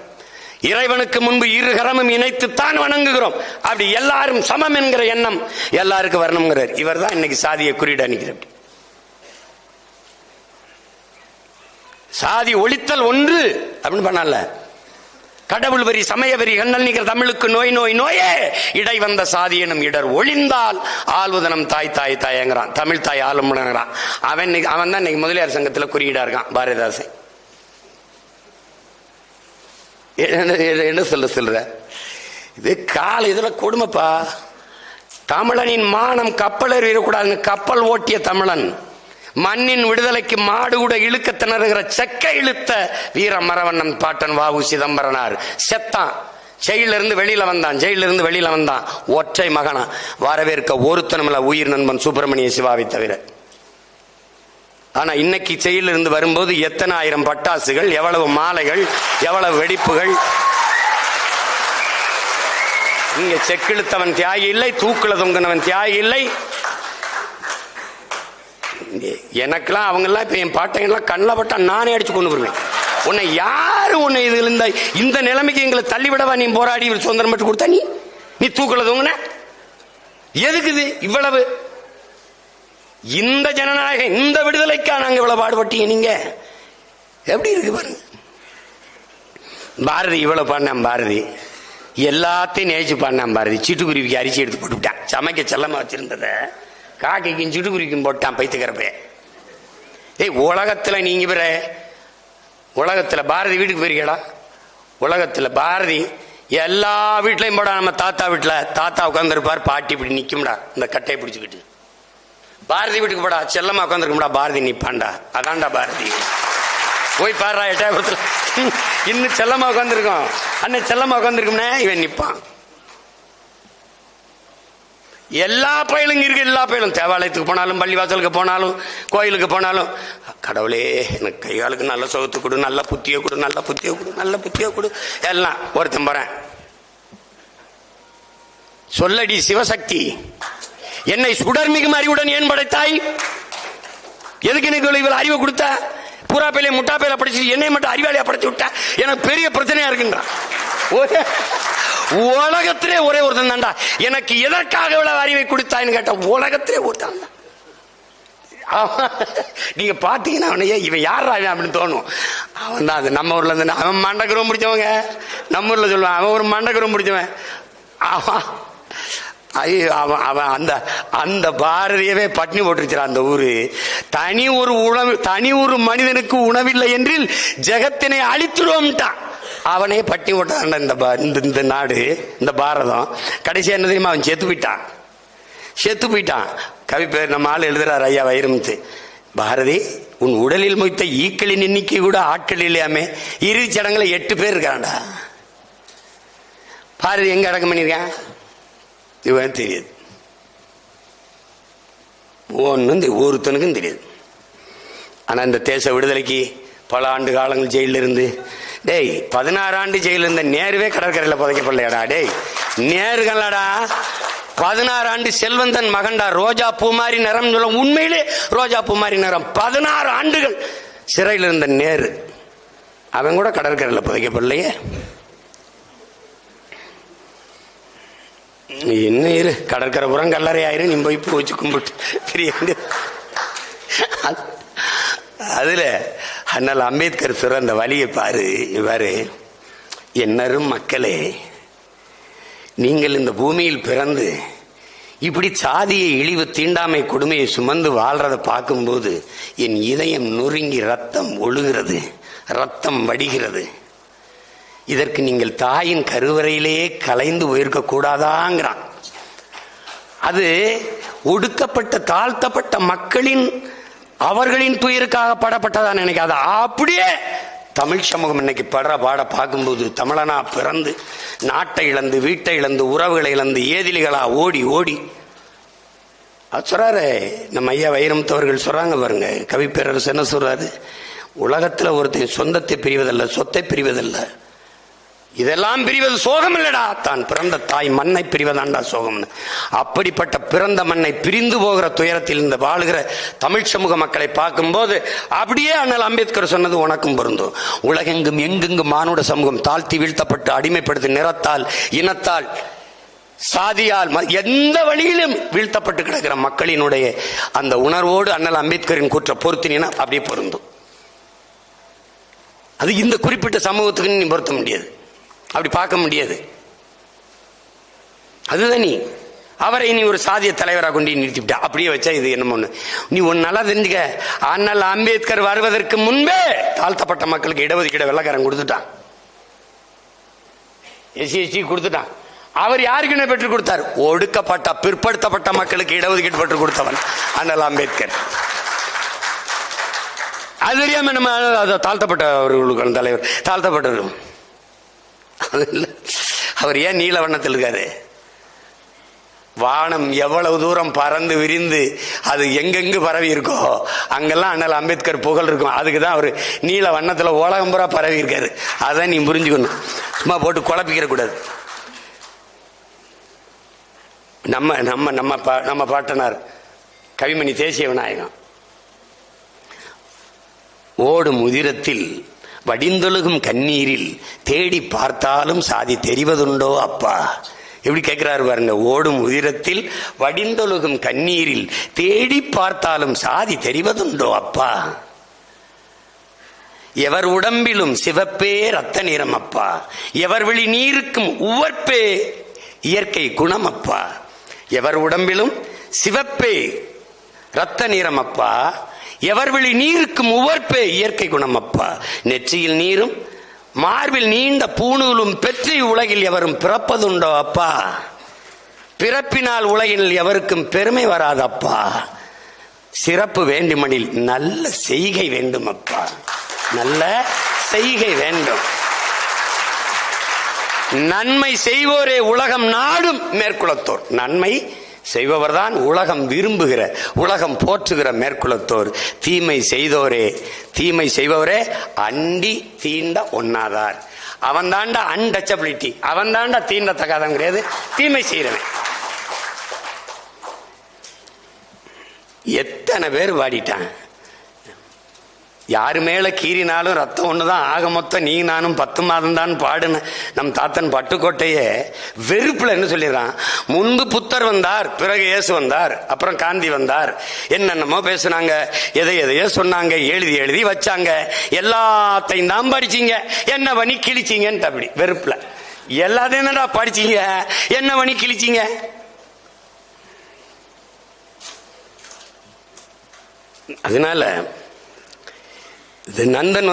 இறைவனுக்கு முன்பு இரு கரமும் இணைத்துத்தான் வணங்குகிறோம். அப்படி எல்லாரும் சமம் என்கிற எண்ணம் எல்லாருக்கும் வரணுங்கிறார். இவர் தான் இன்னைக்கு சாதியை குறியீடு அணிக்கிறார். சாதி ஒழித்தல் ஒன்று அப்படின்னு பண்ணல. கடவுள் வரி, சமய வரி, கண்ணல் நீக்கிற தமிழுக்கு நோய் நோய் நோயே, இடை வந்த சாதி எனும் இடர் ஒழிந்தால் ஆள்வதனம் தாய் தாய் தாயங்கிறான். தமிழ் தாய் ஆளுமுடங்கிறான். அவன் தான் இன்னைக்கு முதலியார் சங்கத்தில் குறியீடா இருக்கான், பாரதிதாசன். என்ன சொல்ற இது? கால இதுல கொடுமைப்பா. தமிழனின் மானம் கப்பல் இருக்கக்கூடாதுன்னு கப்பல் ஓட்டிய தமிழன், மண்ணின் விடுதலைக்கு மாடு கூட இழுக்க திணறுகிற செக்க இழுத்த வீர மரவண்ணன் பாட்டன் வாவு சிதம்பரனார் செத்தான். ஜெயிலிருந்து வெளியில வந்தான். ஒற்றை மகனா. வரவேற்க ஒருத்தனமில்ல உயிர் நண்பன் சுப்பிரமணிய சிவாவை தவிர. ஆனா இன்னைக்கு ஜெயிலிருந்து வரும்போது எத்தனை ஆயிரம் பட்டாசுகள், எவ்வளவு மாலைகள், எவ்வளவு வெடிப்புகள். இங்க செக்கிழுத்தவன் தியாகி இல்லை, தூக்குல தொங்கினவன் தியாகி இல்லை. எனக்கெல்லாம் அவங்கெல்லாம் இப்ப என் பாட்டையெல்லாம் கண்ணில் பட்டா நானே அடிச்சு கொண்டு வருவேன். உன்னை யாரு உன்னை இதுல இந்த நிலைமைக்கு எங்களை தள்ளிவிடவா நீ போராடி சுதந்திரம் மட்டும் கொடுத்தா? நீ தூக்கல தூங்குன எதுக்குது இவ்வளவு? இந்த ஜனநாயகம், இந்த விடுதலைக்கா நாங்க இவ்வளவு பாடுபட்டீங்க? நீங்க எப்படி இருக்கு பாருங்க. பாரதி இவ்வளவு பாடினான். பாரதி எல்லாத்தையும் நேச்சு பாடினான். பாரதி சிட்டுக்குருவிக்கு அரிசி எடுத்து போட்டுவிட்டான். சமைக்க செல்லமா வச்சிருந்தத காக்கைக்கும் சிட்டுக்குருவிக்கும் போட்டான் பைத்துக்கிறப்ப. உலகத்துல நீங்க பிற உலகத்துல பாரதி வீட்டுக்கு போயிருக்கா? உலகத்துல பாரதி எல்லா வீட்லயும் போடா. நம்ம தாத்தா வீட்டுல தாத்தா உட்காந்துருப்பார், பாட்டி இப்படி நிக்கும்டா இந்த கட்டையை பிடிச்சுக்கிட்டு. பாரதி வீட்டுக்கு போடா, செல்லமா உட்காந்துருக்கும்டா, பாரதி நிப்பான்டா. அதான்டா பாரதி. போய் பாடுறா எட்டாபுரத்துல இன்னும் செல்லமா உட்காந்துருக்கோம். அண்ணன் செல்லமா உட்காந்துருக்கும்னா இவன் நிப்பான். எல்லா பயிலும் இருக்கு. எல்லா பயிலும் தேவாலயத்துக்கு போனாலும், பள்ளிவாசலுக்கு போனாலும், கோயிலுக்கு போனாலும், கடவுளே எனக்கு கைகாலுக்கு நல்ல சுகத்து கொடு, நல்ல புத்திய கொடு, நல்ல புத்திய கொடு, நல்ல புத்திய கொடு. எல்லாம் ஒருத்தன் போறேன். சொல்லடி சிவசக்தி, என்னை சுடர்மிகும் அறிவுடன் ஏன் படைத்தாய்? எதுக்கு எனக்கு இவ்வளவு அறிவை கொடுத்த? பூரா பையில முட்டா பையில படிச்சு என்னை மட்டும் அறிவாளியா படைச்சு விட்டா. எனக்கு பெரிய பிரச்சனையா இருக்குன்றான். உலகத்திலே ஒரே ஒருத்தன் தான்டா எனக்கு எதற்காக இவ்வளவு அறிவை கொடுத்தான்னு கேட்ட உலகத்திலே ஒருத்தான். நீங்க பாத்தீங்கன்னா அவனையே இவன் யாரா அப்படின்னு தோணும். அவன் தான் அது நம்ம ஊர்ல இருந்து அவன் மண்டக்குரம் முடிச்சவங்க. நம்ம ஊர்ல சொல்லுவான் அவன் ஒரு மண்டக்குரம் முடிச்சவன். அவன் அவன் அந்த அந்த பாரதியவே பட்டினி போட்டுருச்சான் அந்த ஊரு. தனி ஒரு மனிதனுக்கு உணவில்லை என்றில் ஜெகத்தினை அழித்துடுவோம்ட்டான். அவனே பட்டினி போட்டான் இந்த நாடு, இந்த பாரதம். கடைசியா என்ன தெரியுமா, அவன் செத்து போயிட்டான். கவி பேர் நம்ம ஆள் எழுதுறாரு ஐயா வைரமுத்து. பாரதி, உன் உடலில் மொய்த்த ஈக்களின் எண்ணிக்கை கூட ஆட்கள் இல்லையாமே. இறுதி சடங்குல 8 பேர் இருக்காண்டா. பாரதி எங்க அடக்கம் பண்ணிருக்கான் இவன் தெரியாது. ஒருத்தனுக்கும் தெரியாது. ஆனா இந்த தேச விடுதலைக்கு பல ஆண்டு காலங்கள் ஜெயில இருந்து 16 ஆண்டு ஜெயில இருந்த நேருவே கடற்கரையில் புதைக்கப்படலையாடா. நேருகளாடா 16 ஆண்டு செல்வந்தன் மகண்டா. ரோஜா பூ மாதிரி நிறம் சொல்ல, உண்மையிலே ரோஜா பூ மாதிரி நிறம். 16 ஆண்டுகள் சிறையில் இருந்த நேரு, அவன் கூட கடற்கரையில் புதைக்கப்படலையே. என்ன இரு, கடற்கரை புறம் கல்லறை ஆயிரும், நீ போய் பூ வச்சு கும்பிட்டு பிரியாண்டு. அதுல அண்ணல் அம்பேத்கர் சொல்ற அந்த வழியை பாரு. என்னரும் மக்களே, நீங்கள் இந்த பூமியில் பிறந்து இப்படி சாதியை இழிவு தீண்டாமை கொடுமையை சுமந்து வாழ்றத பார்க்கும்போது என் இதயம் நொறுங்கி ரத்தம் ஒழுகிறது, ரத்தம் வடிகிறது. இதற்கு நீங்கள் தாயின் கருவறையிலேயே கலைந்து போயிருக்க கூடாதாங்கிறான். அது ஒடுக்கப்பட்ட தாழ்த்தப்பட்ட மக்களின் அவர்களின் துயருக்காக படப்பட்டதா நினைக்காத. அப்படியே தமிழ் சமூகம் இன்னைக்கு படுற பாட பார்க்கும்போது, தமிழனா பிறந்து நாட்டை இழந்து வீட்டை இழந்து உறவுகளை இழந்து ஏதிலிகளா ஓடி ஓடி சொல்றாரு நம்ம ஐயா வைரமுத்தவர்கள் சொல்றாங்க பாருங்க. கவி பேரரசு என்ன சொல்றாரு, உலகத்துல ஒருத்தன் சொந்தத்தை பிரிவதல்ல, சொத்தை பிரிவதல்ல, இதெல்லாம் பிரிவது சோகம் இல்லடா, தான் பிறந்த தாய் மண்ணை பிரிவதாண்டா சோகம்னு. அப்படிப்பட்ட பிறந்த மண்ணை பிரிந்து போகிற துயரத்தில் இந்த வாழுகிற தமிழ் சமூக மக்களை பார்க்கும்போது அப்படியே அண்ணல் அம்பேத்கர் சொன்னது உனக்கும் பொருந்தும். உலகெங்கும் எங்கெங்கும் மானுட சமூகம் தாழ்த்தி வீழ்த்தப்பட்டு அடிமைப்படுத்தி நிறத்தால் இனத்தால் சாதியால் எந்த வழியிலும் வீழ்த்தப்பட்டு கிடக்கிற மக்களினுடைய அந்த உணர்வோடு அண்ணல் அம்பேத்கரின் கூற்ற பொருத்தினா அப்படியே பொருந்தும். அது இந்த குறிப்பிட்ட சமூகத்துக்கு நீ பொருத்த முடியாது, அப்படி பார்க்க முடியாது. அதுதான் அவரை நீ ஒரு சாதிய தலைவராக கொண்டு நிறுத்திவிட்ட. அப்படியே வச்சா இது என்னமோ நீ ஒன்னு நல்லா தெரிஞ்சுக்க. அண்ணல் அம்பேத்கர் வருவதற்கு முன்பே தாழ்த்தப்பட்ட மக்களுக்கு இடஒதுக்கீடு வெள்ளக்காரன் கொடுத்துட்டான், SC கொடுத்துட்டான். அவர் யாருக்கு பெற்றுக் கொடுத்தார்? ஒடுக்கப்பட்ட பிற்படுத்தப்பட்ட மக்களுக்கு இடஒதுக்கீடு பெற்றுக் கொடுத்தவன் அண்ணல் அம்பேத்கர். அது தெரியாம நம்ம தாழ்த்தப்பட்டவர்களுக்கு தலைவர் தாழ்த்தப்பட்டவர்கள். அவர் ஏன் நீல வண்ணத்தில் இருக்காரு? வானம் எவ்வளவு தூரம் பறந்து விரிந்து அது எங்கெங்கு பரவி இருக்கோ அங்கெல்லாம் அண்ணல் அம்பேத்கர் புகழ் இருக்கும். அதுக்குதான் அவர் நீல வண்ணத்துல உலகம் பூரா பரவி இருக்காரு. அதான் நீ புரிஞ்சுக்கணும், சும்மா போட்டு குழப்பிக்கிற கூடாது. நம்ம நம்ம நம்ம நம்ம பாட்டனார் கவிமணி தேசிய விநாயகம், ஓடும் உதிரத்தில் வடிந்தொழுகும் கண்ணீரில் தேடி பார்த்தாலும் சாதி தெரிவதுண்டோ அப்பா. எப்படி கேட்கிறாரு பாருங்க. ஓடும் உதிரத்தில் வடிந்தொழுகும் கண்ணீரில் தேடி பார்த்தாலும் சாதி தெரிவதுண்டோ அப்பா. எவர் உடம்பிலும் சிவப்பே ரத்த நிறம் அப்பா. எவர் விழி நீருக்கும் உவர்ப்பே இயற்கை குணம் அப்பா. எவர் உடம்பிலும் சிவப்பே ரத்த நிறம் அப்பா. எவர் விழி நீருக்கும் உவர்ப்பே இயற்கை குணம் அப்பா. நெற்றியில் நீரும் மார்பில் நீண்ட பூணூலும் பெற்றி உலகில் எவரும் பிறப்பதுண்டோ அப்பா. பிறப்பினால் உலகில் எவருக்கும் பெருமை வராதப்பா. சிறப்பு வேண்டுமெனில் நல்ல செய்கை வேண்டும் அப்பா. நல்ல செய்கை வேண்டும். நன்மை செய்வோரே உலகம் நாடும் மேற்குலத்தோர். நன்மை செய்பவர்தான் உலகம் விரும்புகிற உலகம் போற்றுகிற மேற்குலத்தோர். தீமை செய்பவரே அண்டி தீண்ட ஒண்ணாதார். அவன் தாண்டா அன்டச்சபிலிட்டி, அவன் தாண்டா தீண்டத்தக்காதான் கிடையாது தீமை செய்யறவன். எத்தனை பேர் வாடிட்டான். யாரு மேல கீறினாலும் ரத்தம் ஒண்ணுதான், ஆக மொத்தம் நீ நானும் 10 மாதம் தான் பாடுன நம் தாத்தன் பட்டுக்கோட்டையே வெறுப்புல என்ன சொல்லிடுறான், முன்பு புத்தர் வந்தார், பிறகு இயேசு வந்தார், அப்புறம் காந்தி வந்தார், என்னென்னமோ பேசுனாங்க, எதையோ சொன்னாங்க, எழுதி எழுதி வச்சாங்க, எல்லாத்தையும் தான் படிச்சீங்க, என்ன பண்ணி கிழிச்சீங்கன்னு அப்படி வெறுப்புல. எல்லாத்தையும் என்னடா படிச்சீங்க, என்ன பண்ணி கிழிச்சீங்க? அதனால நந்தன்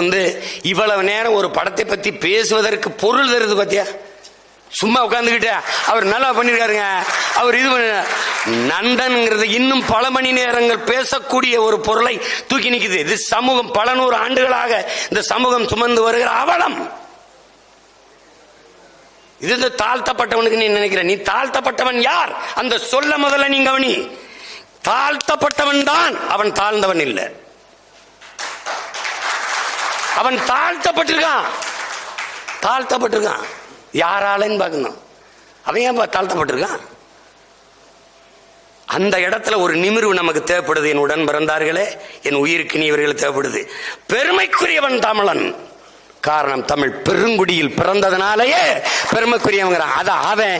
இவ்வளவு நேரம் ஒரு படத்தை பத்தி பேசுவதற்கு பொருள் தருது பாத்தியா. சும்மா உட்கார்ந்துகிட்ட அவர் நல்லா பண்ணிருக்காருங்க, அவர் இது பண்ண. நந்தன்ங்கிறது இன்னும் பல மணி நேரங்கள் பேசக்கூடிய ஒரு பொருளை தூக்கி நிக்குது. இது சமூகம் பல 100 ஆண்டுகளாக இந்த சமூகம் சுமந்து வருகிற அவலம். இது தாழ்த்தப்பட்டவனுக்கு நீ நினைக்கிற, நீ தாழ்த்தப்பட்டவன் யார்? அந்த சொல்ல முதல்ல நீ கவனி. தாழ்த்தப்பட்டவன் தான், அவன் தாழ்ந்தவன் இல்லை. அவன் தாழ்த்தப்பட்டிருக்கான். யாராலன்னு பார்க்கணும். அவன் ஏன் தாழ்த்தப்பட்டிருக்கான்? அந்த இடத்துல ஒரு நிமிர்வு நமக்கு தேவைப்படுது. என் உடன் பிறந்தார்களே, என் உயிருக்கு நீ இவர்கள் தேவைப்படுது. பெருமைக்குரியவன் தமிழன். காரணம், தமிழ் பெருங்குடியில் பிறந்ததுனாலேயே பெருமைக்குரியவன். அத அவன்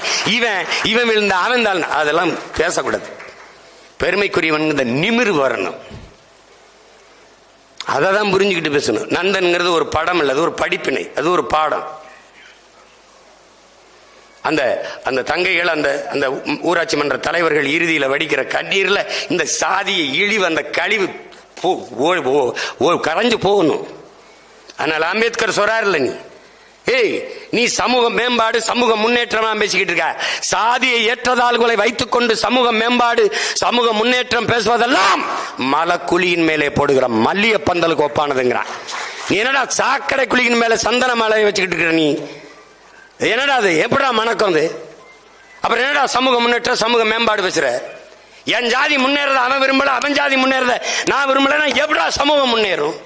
இவன் விழுந்த அவன் தான், அதெல்லாம் பேசக்கூடாது. பெருமைக்குரியவன் இந்த நிமிர்வு வரணும். அதை தான் புரிஞ்சுக்கிட்டு பேசணும். நந்தன்கிறது ஒரு படம் இல்லை, அது ஒரு படிப்பினை, அது ஒரு பாடம். அந்த தங்கைகள், அந்த ஊராட்சி மன்ற தலைவர்கள் இறுதியில் வடிக்கிற கண்ணீர்ல இந்த சாதியை இழிவு, அந்த கழிவு கரைஞ்சு போகணும். அதனால அம்பேத்கர் சொல்றாருல்ல, நீ சமூக மேம்பாடு, சமூக முன்னேற்றமா பேசிக்கிட்டு இருக்க. சாதியை ஏற்றதாள்களை வைத்துக் கொண்டு சமூக மேம்பாடு, சமூக முன்னேற்றம் பேசுவதெல்லாம் மலக்குழியின் மேலே போடுகிற மல்லிய பந்தலுக்கு ஒப்பானதுங்கிறான். நீ என்னடா சாக்கடை குழியின் மேல சந்தன மலையை வச்சுக்கிட்டு இருக்கிற? நீ என்னடா அது? எப்படா மணக்கம் அது? அப்புறம் என்னடா சமூக முன்னேற்றம், சமூக மேம்பாடு பேசுற? என் ஜாதி முன்னேறத அவன் விரும்பல, அவன் ஜாதி முன்னேறத நான் விரும்பலன்னா எப்படா சமூகம் முன்னேறும்?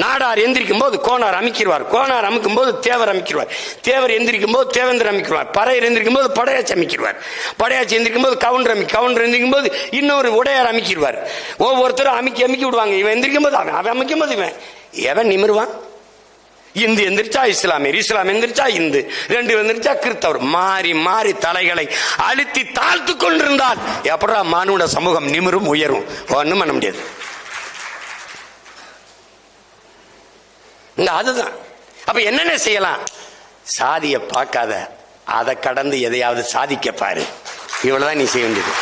நாடார் எந்திரிக்கும் போது கோனார் அமைக்கிறார், கோனார் அமைக்கும் போது தேவர் அமைக்கிறார், தேவர் எந்திரிக்கும் போது தேவேந்திர அமைக்கிறார், பறையர் எந்திரிக்கும் போது படையாச்சி அமைக்கிறார், படையாச்சி எந்திரிக்கும் போது கவுண்டர் எந்திரிக்கும் போது இன்னொரு உடையார் அமைக்கிறார். ஒவ்வொருத்தரும் அமைக்கி விடுவாங்க. இவன் எந்திரிக்கும் போது அவன் அமைக்கும் போது எவன் நிமிருவான்? இந்து எந்திரிச்சா இஸ்லாமியர், இஸ்லாம் எந்திரிச்சா இந்து, 2 எந்திரிச்சா கிறிஸ்தவர். மாறி மாறி தலைகளை அழுத்தி தாழ்த்து கொண்டிருந்தால் எப்படா மானுட சமூகம் நிமிரும், உயரும்? ஒன்றும் பண்ண முடியாது. அதுதான். அப்ப என்னென்ன செய்யலாம்? சாதியை பார்க்காத, அதை கடந்து எதையாவது சாதிக்க பாரு. இவ்வளவுதான் நீ செய்ய வேண்டியது.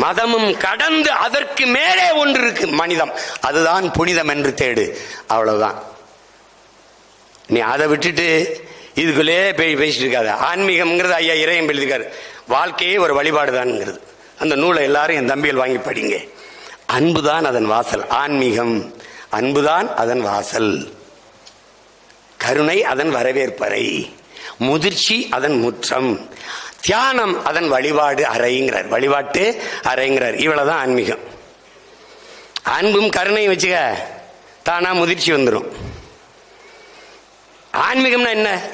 மதமும் கடந்து அதற்கு மேலே ஒன்று இருக்கு, மனிதம். அதுதான் புனிதம் என்று தேடு. அவ்வளவுதான். நீ அதை விட்டுட்டு இதுக்குள்ளே பேசிட்டு இருக்காது. ஆன்மீகம்ங்கிறது ஐயா இறையம் எழுதிருக்காரு, வாழ்க்கையே ஒரு வழிபாடுதான்ங்கிறது. அந்த நூலை எல்லாரும் என் தம்பியில் வாங்கி படிங்க. அன்புதான் அதன் வாசல். ஆன்மீகம் அன்புதான் அதன் வாசல், கருணை அதன் வரவேற்பறை, முதிர்ச்சி அதன் முற்றம், தியானம் அதன் வழிபாடு அறைங்கிறார், வழிபாட்டு அறைங்கிறார். இவ்வளவுதான் ஆன்மீகம். அன்பும் கருணையும் வச்சுக்க, தானா முதிர்ச்சி வந்துடும். ஆன்மீகம்னா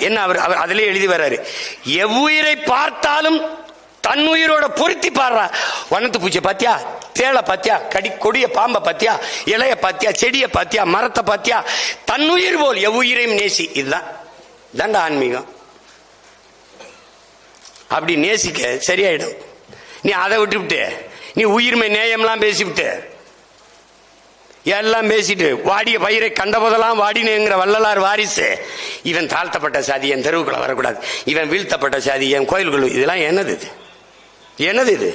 என்ன அவர் அதிலே எழுதி வர்றாரு, எவ்வுயிரை பார்த்தாலும் தன் உயிரோட பொருத்தி பாடுறா. வனத்து பூச்சியை பாத்தியா, தேளை பாத்தியா, கொடிய பாம்பை பாத்தியா, இலைய பாத்தியா, செடியை பாத்தியா, மரத்தை பாத்தியா, தன்னுயிர் போல் எவ்வுயிரையும் நேசி. இதுதான் தாண்டா ஆன்மீகம். அப்படி நேசிக்க சரியாயிடும். நீ அதை விட்டுவிட்டு நீ உயிர்மை நேயம்லாம் பேசிவிட்டு எல்லாம் பேசிட்டு வாடிய பயிரை கண்டபோதெல்லாம் வாடினுங்கிற வள்ளலார் வாரிசு. இவன் தாழ்த்தப்பட்ட சாதி, என் தெருவுக்குள்ள வரக்கூடாது, இவன் வீழ்த்தப்பட்ட சாதி, என் கோயிலுக்குள்ள, இதெல்லாம் என்னது இது? என்னது இது?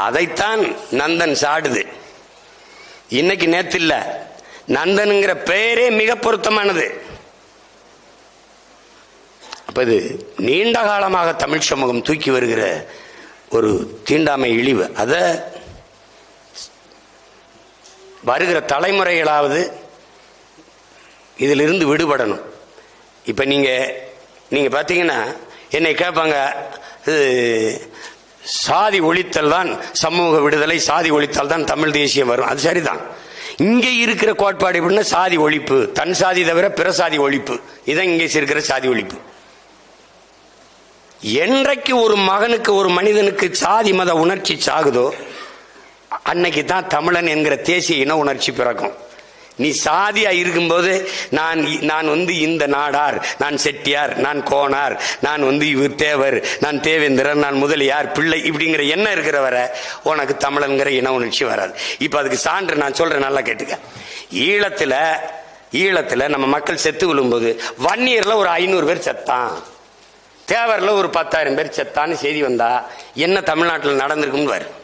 அதைத்தான் நந்தன் சாடுது. இன்னைக்கு நேத்து இல்ல, நந்தனுங்கிற பெயரே மிக பொருத்தமானது. அப்ப இது நீண்ட காலமாக தமிழ் சமூகம் தூக்கி வருகிற ஒரு தீண்டாமை இழிவு. அத வருகிற தலைமுறைகளாவது இதிலிருந்து விடுபடணும். இப்ப நீங்க பாத்தீங்கன்னா என்னை கேட்பாங்க, சாதி ஒழித்தல் தான் சமூக விடுதலை, சாதி ஒழித்தால் தான் தமிழ் தேசியம் வரும். அது சரிதான். இங்கே இருக்கிற கோட்பாடு எப்படின்னா சாதி ஒழிப்பு, தன் சாதி தவிர பிற சாதி ஒழிப்பு. இதான் இங்கே இருக்கிற சாதி ஒழிப்பு. என்றைக்கு ஒரு மகனுக்கு, ஒரு மனிதனுக்கு சாதி மத உணர்ச்சி சாகுதோ அன்னைக்கு தான் தமிழன் என்கிற தேசிய இன உணர்ச்சி பிறக்கும். நீ சாதியா இருக்கும்போது நான் இந்த நாடார், நான் செட்டியார், நான் கோனார், நான் இவர் தேவர், நான் தேவேந்திரன், நான் முதலியார் பிள்ளை இப்படிங்கிற எண்ணம் இருக்கிற வர உனக்கு தமிழன்கிற இன உணர்ச்சி வராது. இப்ப அதுக்கு சான்று நான் சொல்றேன், நல்லா கேட்டுக்க. ஈழத்துல நம்ம மக்கள் செத்து விழும்போது வன்னியர்ல ஒரு 500 பேர் செத்தான், தேவர்ல ஒரு 10,000 பேர் செத்தான்னு செய்தி வந்தா என்ன தமிழ்நாட்டில் நடந்திருக்கும்னு வரும்.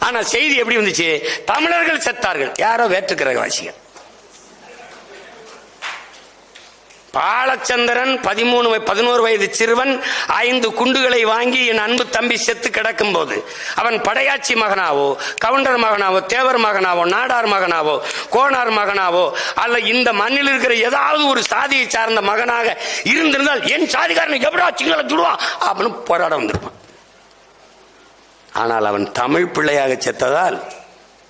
ஆனா செய்தி எப்படி வந்துச்சு? தமிழர்கள் செத்தார்கள். யாரோ வேற்றுக்கிரகவாசிகள். பாலச்சந்திரன் 11 வயது சிறுவன் 5 குண்டுகளை வாங்கி என் அன்பு தம்பி செத்து கிடக்கும் போது அவன் படையாட்சி மகனாவோ, கவுண்டர் மகனாவோ, தேவர் மகனாவோ, நாடார் மகனாவோ, கோனார் மகனாவோ அல்ல இந்த மண்ணில் இருக்கிற ஏதாவது ஒரு சாதியை சார்ந்த மகனாக இருந்திருந்தால் என் சாதிக்காரனை எப்படா சிங்கள துடுவான் அப்படின்னு போராட வந்திருப்பான். ஆனால் அவன் தமிழ் பிள்ளையாக செத்ததால்